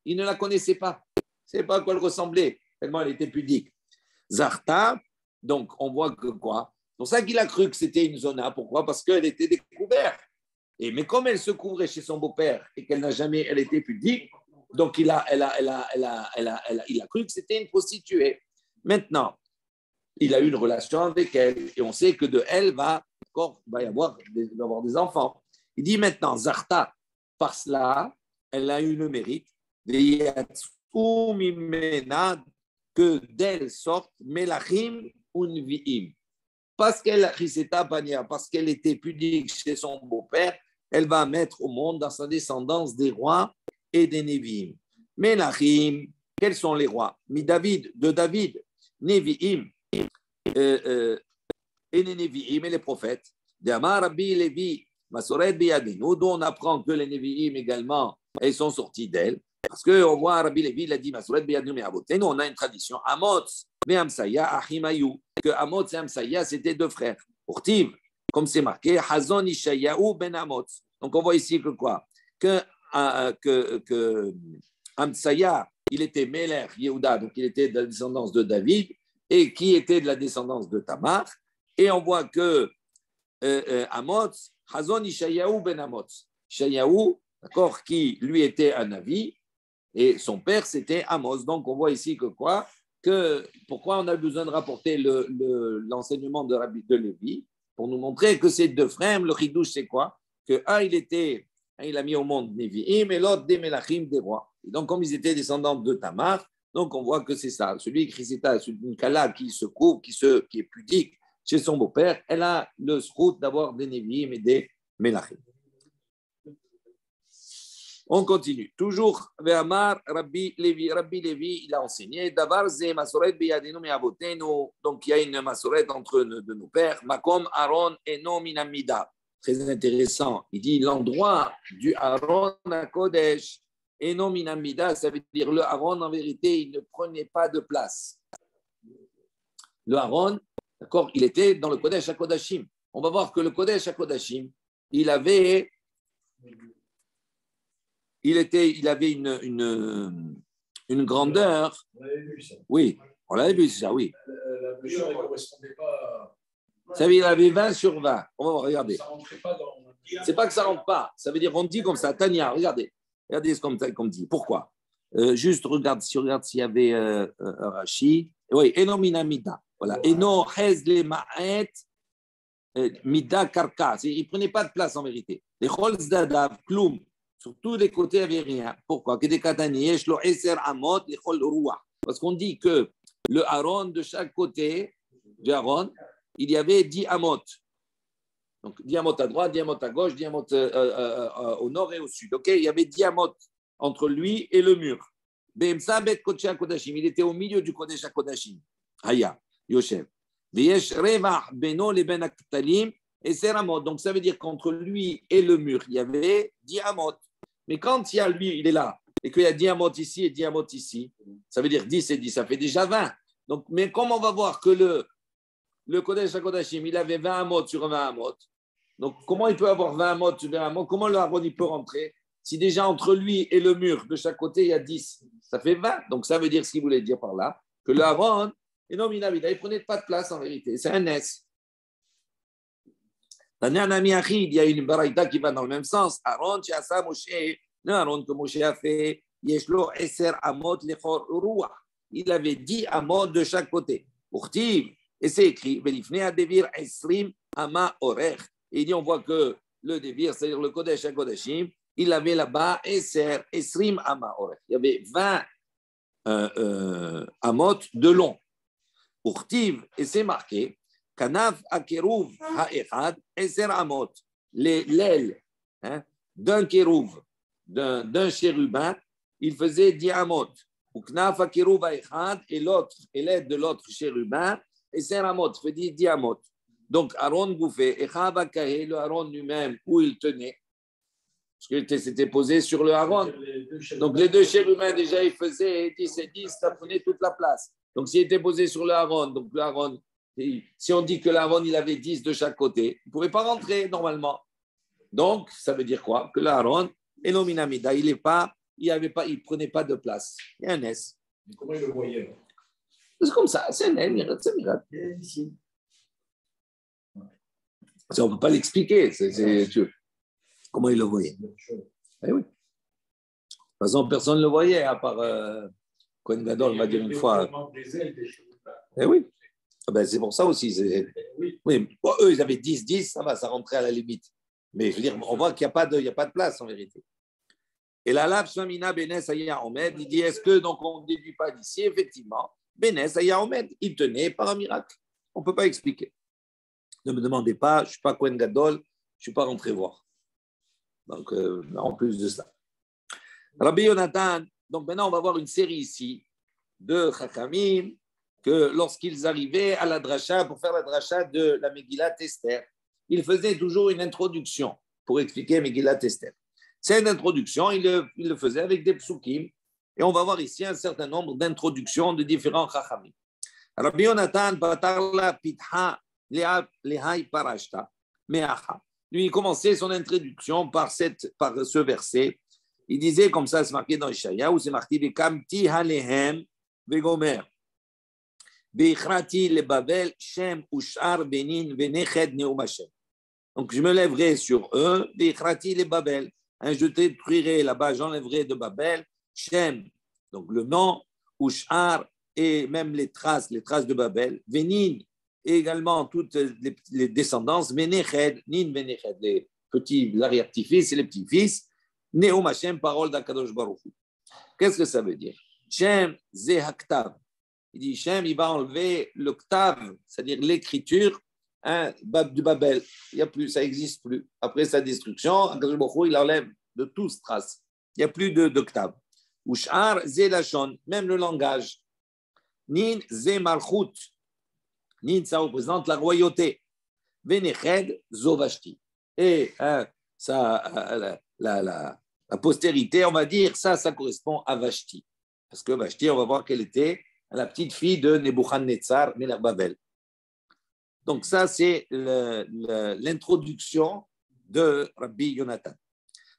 il ne la connaissait pas. Il ne savait pas à quoi elle ressemblait, tellement elle était pudique. Zarta, donc on voit que quoi? C'est pour ça qu'il a cru que c'était une zona. Pourquoi? Parce qu'elle était découverte. Mais comme elle se couvrait chez son beau-père et qu'elle n'a jamais, elle était pudique, donc il a cru que c'était une prostituée. Maintenant, il a eu une relation avec elle et on sait que de elle va y avoir des enfants. Il dit maintenant, Zarta, par cela, elle a eu le mérite que d'elle sortent Melachim Unviim. Parce qu'elle parce qu'elle était pudique chez son beau-père, elle va mettre au monde dans sa descendance des rois et des Nevi'im. Melachim, quels sont les rois? De David, Nevi'im, et les Nevi'im et les prophètes. D'Amar Rabbi Levi, Masoret Biyadinu, dont on apprend que les Nevi'im également, elles sont sorties d'elle. Parce qu'on voit Rabbi Levi, il a dit Masoret Biyadinu, mais nous, on a une tradition. Amos, mais Amsaya, Achimayu, que Amos et Amsaya, c'était deux frères. Urtiv, comme c'est marqué, Hazon Ishayahu ben Amos. Donc on voit ici que quoi? Que Amsaya, il était Meler Yehuda, donc il était de la descendance de David, et qui était de la descendance de Tamar. Et on voit que Amos, Hazon Ishayahu ben Amos. Ishayahu, d'accord, qui lui était un Navi, et son père c'était Amos. Donc on voit ici que quoi? Pourquoi on a besoin de rapporter l'enseignement de Rabbi de Lévi pour nous montrer que ces deux frères, le chidouche c'est quoi? Que il a mis au monde Nevi'im et l'autre des Melachim, des rois. Et donc comme ils étaient descendants de Tamar, donc on voit que c'est ça. Celui qui c'est une Kala qui se couvre, qui est pudique chez son beau-père, elle a le srout d'avoir des Nevi'im et des Melachim. On continue. Toujours, Ve'amar, Rabbi Levi, il a enseigné, Davar ze masoret biyadinu me'avotenu, donc il y a une masoret entre de nos pères, Makom Aaron eno minamida. Très intéressant. Il dit l'endroit du Aaron à Kodesh, eno minamida, ça veut dire le Aaron, en vérité, il ne prenait pas de place. Le Aaron, d'accord, il était dans le Kodesh à Kodashim. On va voir que le Kodesh à Kodashim, il avait une grandeur. On l'avait vu ça. Oui, on l'avait vu ça, oui. La mesure ne correspondait pas. Ça veut dire qu'il avait 20 sur 20. On va regarder. Ça ne rentrait pas dans. C'est pas que ça ne rentre pas. Ça veut dire qu'on dit comme ça. Tania, regardez. Regardez ce qu'on dit. Pourquoi? Juste regarde s'il y avait Rashi. Oui, Eno Minamida. Voilà. Eno Hez le Ma'et Mida Karka. Il ne prenait pas de place en vérité. Les Cholz Dadav, Kloum. Sur tous les côtés, il n'y avait rien. Pourquoi? Parce qu'on dit que le Aaron, de chaque côté du Aaron, il y avait 10 amot. Donc 10 amot à droite, 10 amot à gauche, 10 amot au nord et au sud. Okay? Il y avait 10 amot entre lui et le mur. Il était au milieu du Kodesh HaKodashim. Haya, Yoshev. Et c'est Ramot. Donc ça veut dire qu'entre lui et le mur, il y avait 10 amot. Mais quand il y a lui, il est là, et qu'il y a 10 amot ici et 10 amot ici, ça veut dire 10 et 10, ça fait déjà 20. Donc, mais comme on va voir que le Kodesh HaKodashim, il avait 20 amot sur 20 amot, donc comment il peut avoir 20 amot sur 20 amot? Comment le Aaron il peut rentrer? Si déjà entre lui et le mur, de chaque côté, il y a 10, ça fait 20. Donc ça veut dire ce qu'il voulait dire par là, que le Aaron, et non, il ne prenait pas de place en vérité, c'est un S. Il y a une baraïta qui va dans le même sens. Aaron, le Aaron que Moshe a fait, il avait 10 amot de chaque côté. Et c'est écrit, il dit, on voit que le Devir, c'est-à-dire le Kodesh HaKodashim, il avait là-bas Esrim Ama Orech. Il y avait 20 amot de long. Et c'est marqué, Kanaf Akeruv Ha'echad Eser Amot. L'aile d'un kérouv, d'un chérubin, il faisait 10 amot. Ou Knaf Akeruv Ha'echad et l'aide de l'autre chérubin, Eser Amot, fait 10 amot. Donc Aaron bouffait, et Chavakahe, le Aaron lui-même, où il tenait, parce qu'il s'était posé sur le Aaron. Donc les deux chérubins, déjà, ils faisaient 10 et 10, ça prenait toute la place. Donc s'il était posé sur le Aaron, donc le Aaron, si on dit que l'Aaron, il avait 10 de chaque côté, il ne pouvait pas rentrer normalement. Donc, ça veut dire quoi? Que l'Aaron, Elominamida, il ne prenait pas de place. Il y a un S. Mais comment il le voyait? C'est comme ça, c'est un S, c'est miracle. Ça, on ne peut pas l'expliquer. Comment il le voyait? Eh oui. De toute façon, personne ne le voyait, à part Kohen Gadol, on va dire une fois. Eh oui. Ben, c'est pour ça aussi. Oui. Bon, eux, ils avaient 10, ça va, ça rentrait à la limite. Mais je veux dire, on voit qu'il n'y a pas de place en vérité. Et la lave Shamina Benes Aya Omed, il dit est-ce que donc on ne déduit pas d'ici? Effectivement, Benes Aya Omed, il tenait par un miracle. On ne peut pas expliquer. Ne me demandez pas, je ne suis pas Kohen Gadol, je ne suis pas rentré voir. Donc, en plus de ça. Rabbi Yonatan, donc maintenant on va voir une série ici de Chachamim que lorsqu'ils arrivaient à la dracha pour faire la dracha de la Megillat Esther, ils faisaient toujours une introduction pour expliquer Megillat Esther. Cette introduction, ils le faisaient avec des psukim et on va voir ici un certain nombre d'introductions de différents Chachamim. Rabbi Yonatan Batarla Pitha Lehai Parashta Meacha. Lui, il commençait son introduction par ce verset. Il disait, comme ça, c'est marqué dans Ishaïa, où c'est marqué Bekamti Halehem Vegomer. Beichrati le Babel, Shem Ushar Benin Veneched Neum Hashem. Donc, je me lèverai sur eux, Beichrati le Babel. Je détruirai là-bas, j'enlèverai de Babel, Shem, donc le nom, Ushar, et même les traces de Babel, Venin, et également toutes les descendances, Veneched, Nin Veneched, les petits, l'arrière-petits-fils et les petits-fils, Neum Hashem, parole d'Akadosh Baruch Hu. Qu'est-ce que ça veut dire? Shem, Zehaktav. Il dit Shem, il va enlever le Ktav, c'est-à-dire l'écriture du Babel. Il n'y a plus, ça n'existe plus. Après sa destruction, Akadosh Baruch Hu, il enlève de tous traces. Il n'y a plus de Ktav. Ushar, Zelachon, même le langage. Nin, Ze Malchut. Nin, ça représente la royauté. Veneched, Zovashti. Et la postérité, on va dire, ça correspond à Vashti. Parce que Vashti, on va voir qu'elle était la petite fille de Nebuchadnezzar, Melech Babel. Donc ça, c'est l'introduction de Rabbi Yonatan.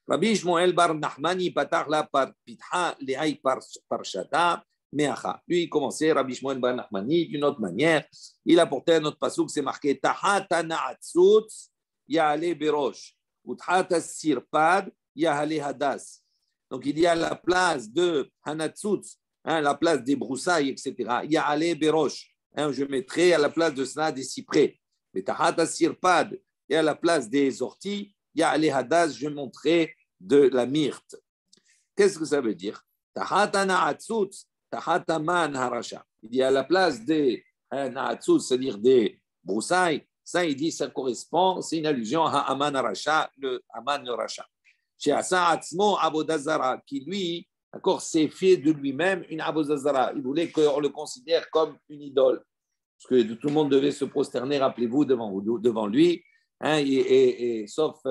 Rabbi Shmuel bar Nachmani patar la par pitha le'ay parshata meacha. Lui, il commençait, Rabbi Shmuel bar Nachmani, d'une autre manière. Il apportait un autre pasuk, c'est marqué Tahata na'atzutz ya'ale berosh. Uthata sirpad ya'ale hadas. Donc il y a la place de Hanatzutz, la place des broussailles, etc. Ya'ale berosh. Je mettrai à la place de cela des cyprès. Mais Tahata sirpad, et à la place des orties, ya'ale hadas, je montrerai de la myrte. Qu'est-ce que ça veut dire? Tahata na'atzutz, tahata man harasha. Il dit à la place des na'atzutz, c'est-à-dire des broussailles, ça, il dit, ça correspond, c'est une allusion à Haman Aracha, le Haman le Racha. Chez Asa Atzmo Abodazara, qui lui, d'accord, s'est fait de lui-même une Abodazara. Il voulait qu'on le considère comme une idole. Parce que tout le monde devait se prosterner, rappelez-vous, devant lui. Et sauf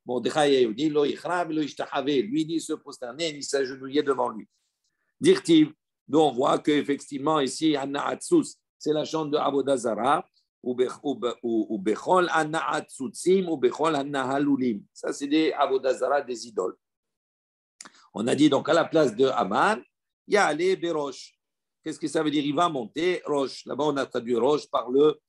Mordechai et Yehudi, lo yichrab, lo yishtachave. Lui, il se prosternait, il s'agenouillait devant lui. Dirtiv, donc on voit qu'effectivement, ici, Anna Atsus, c'est la chambre de Abodazara. Ou bechol ana'atzutzim ou bechol ana'halulim. Ça, c'est des avodazara, des idoles. On a dit donc à la place de Haman, il y a allé Berosh. Qu'est-ce que ça veut dire? Il va monter Roche. Là-bas, on a traduit Roche par le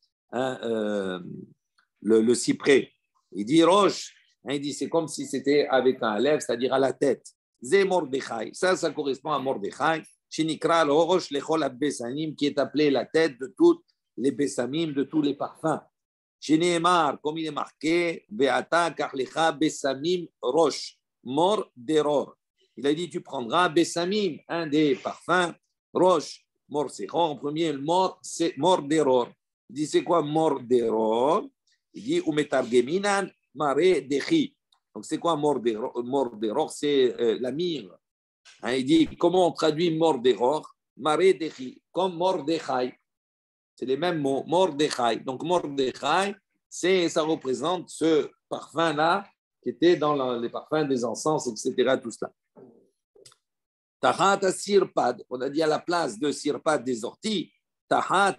cyprès. Il dit Roche. Il dit c'est comme si c'était avec un lèvre, c'est-à-dire à la tête. Zé Mordechai. Ça correspond à Mordechai. Shinikra Roche lechol abbesanim, qui est appelé la tête de toutes les bessamim, de tous les parfums. Chez Nehemar, comme il est marqué, Beata karlecha bessamim roche, mor deror. Il a dit, tu prendras bessamim, un des parfums, roche, mor sechon, en premier, le mor, c'est mor deror. Il dit, c'est quoi mor deror? Il dit, umetargeminan mare dechi. Donc, c'est quoi mor deror? C'est la myrrhe. Il dit, comment on traduit mor deror? Mare dechi, comme Mordechai. C'est les mêmes mots, Mordechai. Donc, Mordechai, ça représente ce parfum-là qui était dans les parfums des encens, etc. Tout cela. Tahat sirpad, on a dit à la place de sirpad des orties, Tahat,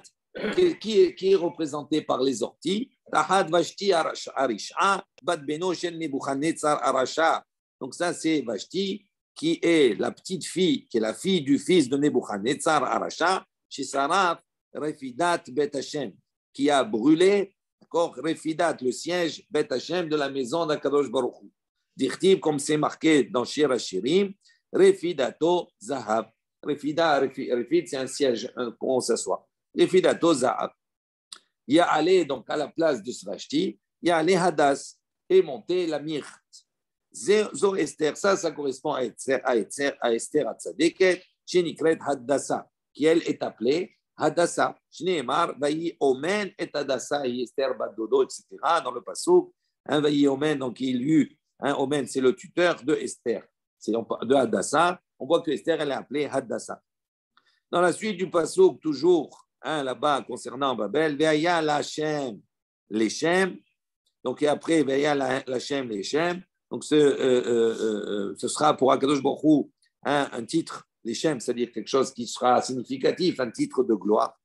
qui est représenté par les orties, Tahat Vashti Arisha, Bad Beno Shen Nebuchadnezzar Arasha. Donc, ça, c'est Vashti, qui est la petite fille, qui est la fille du fils de Nebuchadnezzar Arasha, chez Sarah. Refidat Bet Hashem, qui a brûlé d'accord, Refidat, le siège, Bet Hashem de la maison d'Akadosh Baruch Hu. Dirtiv, comme c'est marqué dans Shir Hashirim, Refidato Zahav. Refid, c'est un siège, où on s'assoit. Refidato Zahav. Il y a allé donc à la place de Srashti, il y a allé Hadas et monté la Mirt. Zo Esther, ça correspond à Esther Hatzadeket, Shenikret Hadassa, qui elle est appelée Hadassa. Shneemar, Vayi Omen et Hadassa, Esther Badodo, etc. Dans le Passouk, Vayi Omen, donc il y eut, Omen, c'est le tuteur de Esther, c'est de Hadassa. On voit que Esther, elle est appelée Hadassa. Dans la suite du Passouk, toujours, là-bas, concernant Babel, Veya Lachem, les Shem, donc et après, Veya Lachem, les Shem. Donc, ce sera pour Akadosh Baruch Hu un titre, les Shem, c'est-à-dire quelque chose qui sera significatif, un titre de gloire.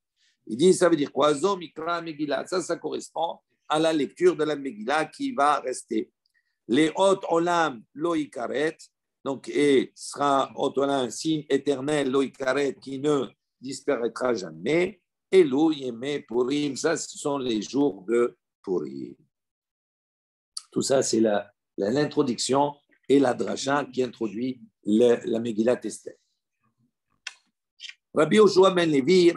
Il dit, ça veut dire quoi? Zo Mikra Megillah. Ça correspond à la lecture de la Megillah qui va rester. Les Hot Olam Loïkaret, donc, et sera Hot Olam, un signe éternel Loïkaret qui ne disparaîtra jamais. Et Lou Yemé Purim, ça, ce sont les jours de Purim. Tout ça, c'est l'introduction et la dracha qui introduit la Megillat Esther. Rabbi Yoshua ben Levi,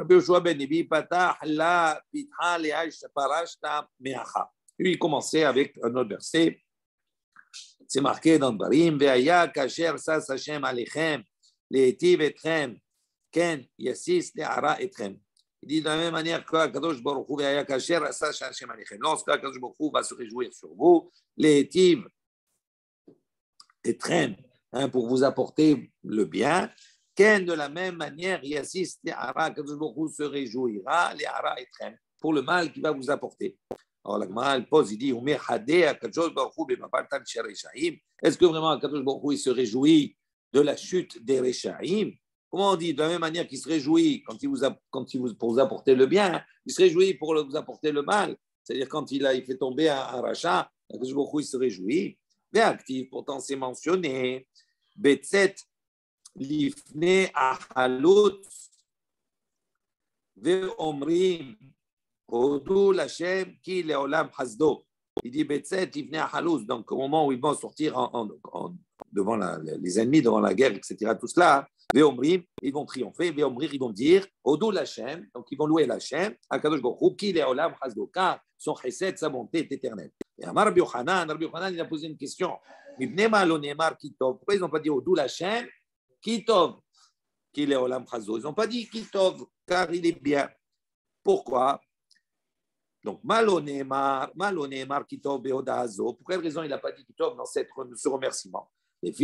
patah la pitha le'ash parashta me'acha. Lui, il commençait avec un autre verset. C'est marqué dans Barim, ve'aya kasher sas Hashem alechem, le'etiv etchem, ken yasis le'ara etchem. Il dit de la même manière que Kadosh Baruch Hu ve'aya kasher sas Hashem alechem. Lorsque Kadosh Baruch Hu va se réjouir sur vous, le'etiv etchem, pour vous apporter le bien, ken de la même manière yasis le'ara, Kadosh Baruch Hu se réjouira le'ara etchem, pour le mal qu'il va vous apporter. Alors la Gemara elle pose, il dit est-ce que vraiment Kadosh Baruch Hu il se réjouit de la chute des Réchaïm? Comment on dit? De la même manière qu'il se réjouit pour vous apporter le bien, il se réjouit pour vous apporter le mal. C'est-à-dire quand il fait tomber un rachat, Kadosh Baruch Hu il se réjouit. Mais actif, pourtant c'est mentionné. Betzet lifne ahalut ve'omrim. Il dit Betset, il venait à Halouz, donc au moment où ils vont sortir devant les ennemis, devant la guerre, etc., tout cela, Veomrim, ils vont triompher, Veomrir, ils vont dire Odou Lachem, donc ils vont louer Lachem, Akadosh Baruch Hu, le Olam Hasdo, car son chesed, sa bonté est éternelle. Et Amar Rabbi Yochanan, il a posé une question pourquoi ils n'ont pas dit Odou Lachem, Kitov, qui le Olam Hasdo? Ils n'ont pas dit Kitov, car il est bien. Pourquoi? Donc, Malonémar, Kitov, Beodazo. Pour quelle raison il n'a pas dit Kitov dans ce remerciement? Parce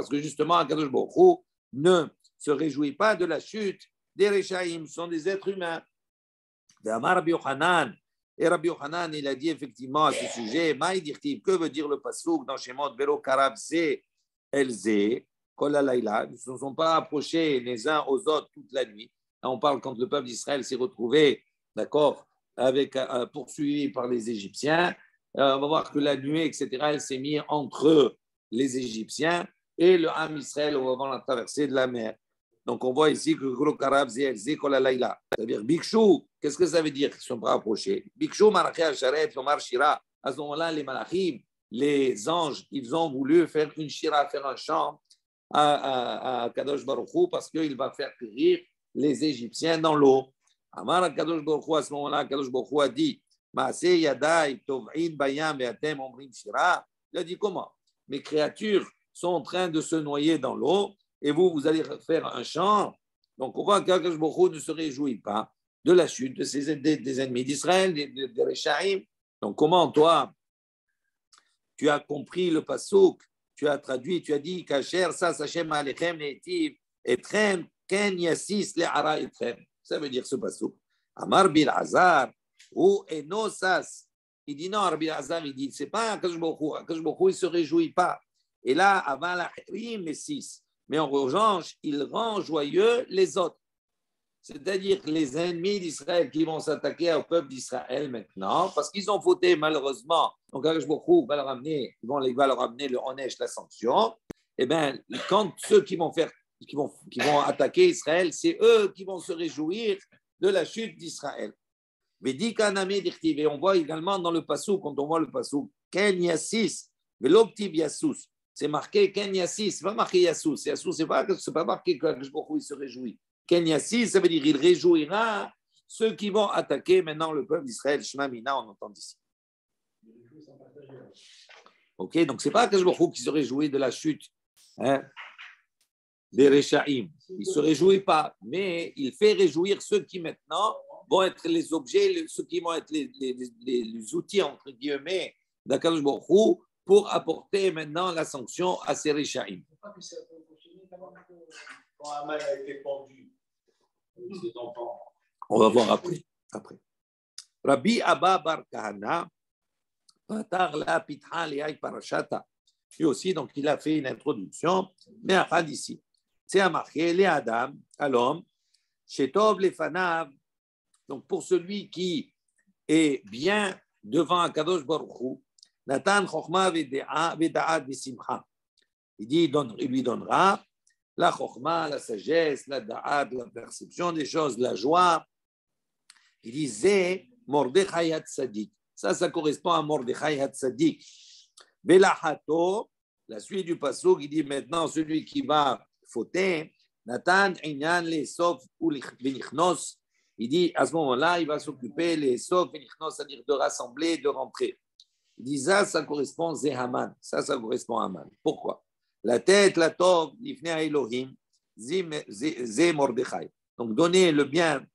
que justement, Akadosh Baruch Hu ne se réjouit pas de la chute des Réchaïm, ce sont des êtres humains. Et Rabbi Yochanan, il a dit effectivement à ce sujet, que veut dire le passouk dans Shemot, Velo Karab Ze Elze, Kol Halayla, ils ne se sont pas approchés les uns aux autres toute la nuit. Là, on parle quand le peuple d'Israël s'est retrouvé, d'accord, poursuivi par les Égyptiens. On va voir que la nuée, etc., elle s'est mise entre les Égyptiens et le Ham Israël au moment de la traversée de la mer. Donc, on voit ici que Gros Karab Zé Kol Halayla. C'est-à-dire, Bikshou, qu'est-ce que ça veut dire qu'ils ne sont pas approchés? Bikshou, Malachi Al-Sharet, Lomar Shira. À ce moment-là, les Malachim, les anges, ils ont voulu faire une Shira, faire un chant à Kadosh Baruch Hu parce qu'il va faire périr les Égyptiens dans l'eau. Amar Kadosh Baruch Hu, à ce moment-là, Kadosh Baruch Hu a dit Maase Yadai Tov'in Bayam Ve'atem Omrim Shira. Il a dit comment? Mes créatures sont en train de se noyer dans l'eau et vous allez faire un chant. Donc on voit que Kadosh Baruch Hu ne se réjouit pas de la chute des ennemis d'Israël, des Réchaïm. Donc comment toi, tu as compris le passouk? Tu as traduit, tu as dit Kacher, Sas Hashem Alechem Netiv, Etrem, Ken Yassis Le'ara Etrem. Ça veut dire ce passouk. Amar Bil'azar, ou Enosas. Il dit non, Bil'azar, il dit, c'est pas Akadosh Baruch Hu. Akadosh Baruch Hu, il ne se réjouit pas. Et là, avant la Hérim, mais 6. Mais en revanche, il rend joyeux les autres. C'est-à-dire les ennemis d'Israël qui vont s'attaquer au peuple d'Israël maintenant, parce qu'ils ont fauté malheureusement. Donc, Akadosh Baruch Hu va leur amener, il va leur amener le Onesh, la sanction. Eh bien, quand ceux qui vont attaquer Israël, c'est eux qui vont se réjouir de la chute d'Israël. Et on voit également dans le passou, quand on voit le passou, Ken Yassis, Veloptiv Yassous. C'est marqué Ken Yassis, c'est pas marqué Yassous. Yassous, c'est pas marqué que il se réjouit. Ken Yassis, ça veut dire il réjouira ceux qui vont attaquer maintenant le peuple d'Israël. Shema Mina, on entend ici. Ok, donc c'est pas Akash Baruch Hu qui se réjouit de la chute des Réchaïm. Il ne se réjouit pas, mais il fait réjouir ceux qui maintenant vont être les objets, ceux qui vont être les outils, entre guillemets, d'Akadosh Baruch Hu pour apporter maintenant la sanction à ces Réchaïm. Quand Haman a été pendu, ses enfants. On va voir après. Rabbi Abba Bar Kahana, Patar la Pitha Liaï Parashata. Lui aussi, donc, il a fait une introduction, mais à ici. C'est marqué les Adam, à l'homme, chez Tov les Fanav. Donc, pour celui qui est bien devant Akadosh Baruch Hu, Natan Chochma Veda'at Vesimcha. Il dit, il lui donnera la Chochma, la sagesse, la Da'at, la perception des choses, la joie. Il dit, Zé Mordechai Hatzadik. Ça correspond à Mordechai Hatzadik. Velahato, la suite du passouk, il dit maintenant celui qui va fauter, Natan Inyan les Sof ou Benichnos. Il dit à ce moment-là, il va s'occuper les Sof Benichnos, c'est-à-dire de rassembler, de rentrer. Il dit ça correspond à Haman. Ça correspond à Haman. Pourquoi? La tête, la tov, l'ifnei Elohim, Zé Mordechai. Donc donner le bien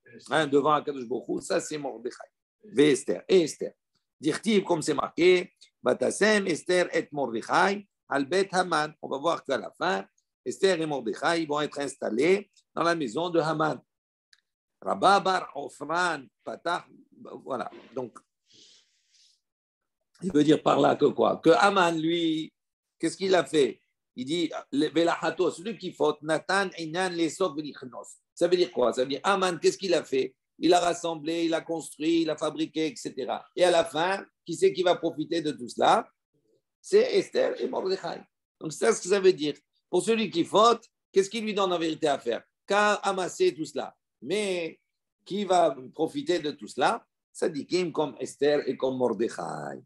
devant Akadosh Baruch Hu, ça c'est Mordechai. Et Esther. Dirtiv, comme c'est marqué, Batasem, Esther et Mordechai, Albet Haman. On va voir qu'à la fin, Esther et Mordechai vont être installés dans la maison de Haman. Rabba Bar Ofran, Patah, voilà. Donc, il veut dire par là que quoi? Que Haman, lui, qu'est-ce qu'il a fait? Il dit, Velahato, celui qui faute, Nathan, Inan, Lesov, Velichnos. Ça veut dire quoi? Ça veut dire, Haman, qu'est-ce qu'il a fait? Il a rassemblé, il a construit, il a fabriqué, etc. Et à la fin, qui c'est qui va profiter de tout cela? C'est Esther et Mordechai. Donc, c'est ce que ça veut dire. Pour celui qui faute, qu'est-ce qu'il lui donne en vérité à faire? Qu'à amasser tout cela. Mais qui va profiter de tout cela? Sadikim comme Esther et comme Mordechai.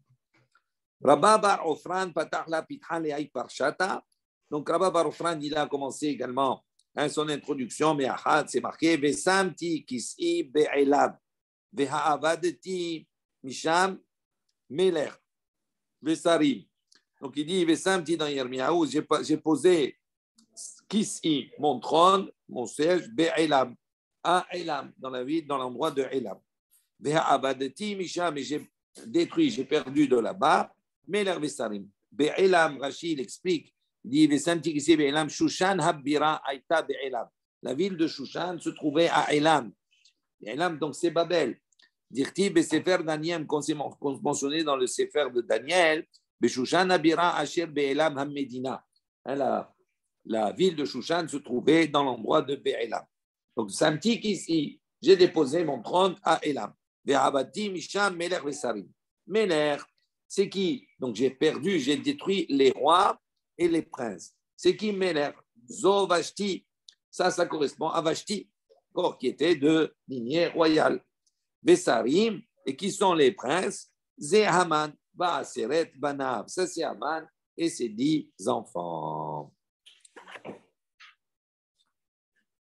Rabba Bar Ofran patach la pitha le'ay parshata. Donc, Rabba Bar Ofran, il a commencé également son introduction, mais c'est marqué Vesamti kis'i be'elab ve'ha'avadeti misham meler ve'sarim. Donc, il dit Vesamti dans Yirmiyahu, j'ai posé kis'i, mon trône, mon siège, be'elab, à Elam, dans la ville, dans l'endroit de Elam. Ve'ha'avadeti misham, et j'ai détruit, j'ai perdu de là-bas, meler ve'sarim. Be'elam, Rachid explique. Il dit Shushan Habira Aïta Be'elam. La ville de Shushan se trouvait à Elam. Elam, donc c'est Babel. Dirti Besefer Daniel, comme c'est mentionné dans le Sefer de Daniel, Shushan Habira Asher Be'elam Hammedina. La ville de Shushan se trouvait dans l'endroit de Be'elam. Donc, Samtik ici, j'ai déposé mon trône à Elam. Ve'abati Misham Meler Vesarim. Meler, c'est qui? Donc, j'ai perdu, j'ai détruit les rois et les princes. C'est qui Meler? Zo Vashti. Ça correspond à Vashti, qui était de lignée royale. Vesarim, et qui sont les princes? Zé Haman, Baaseret, Banav. Ça, c'est Haman et ses 10 enfants.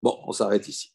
Bon, on s'arrête ici.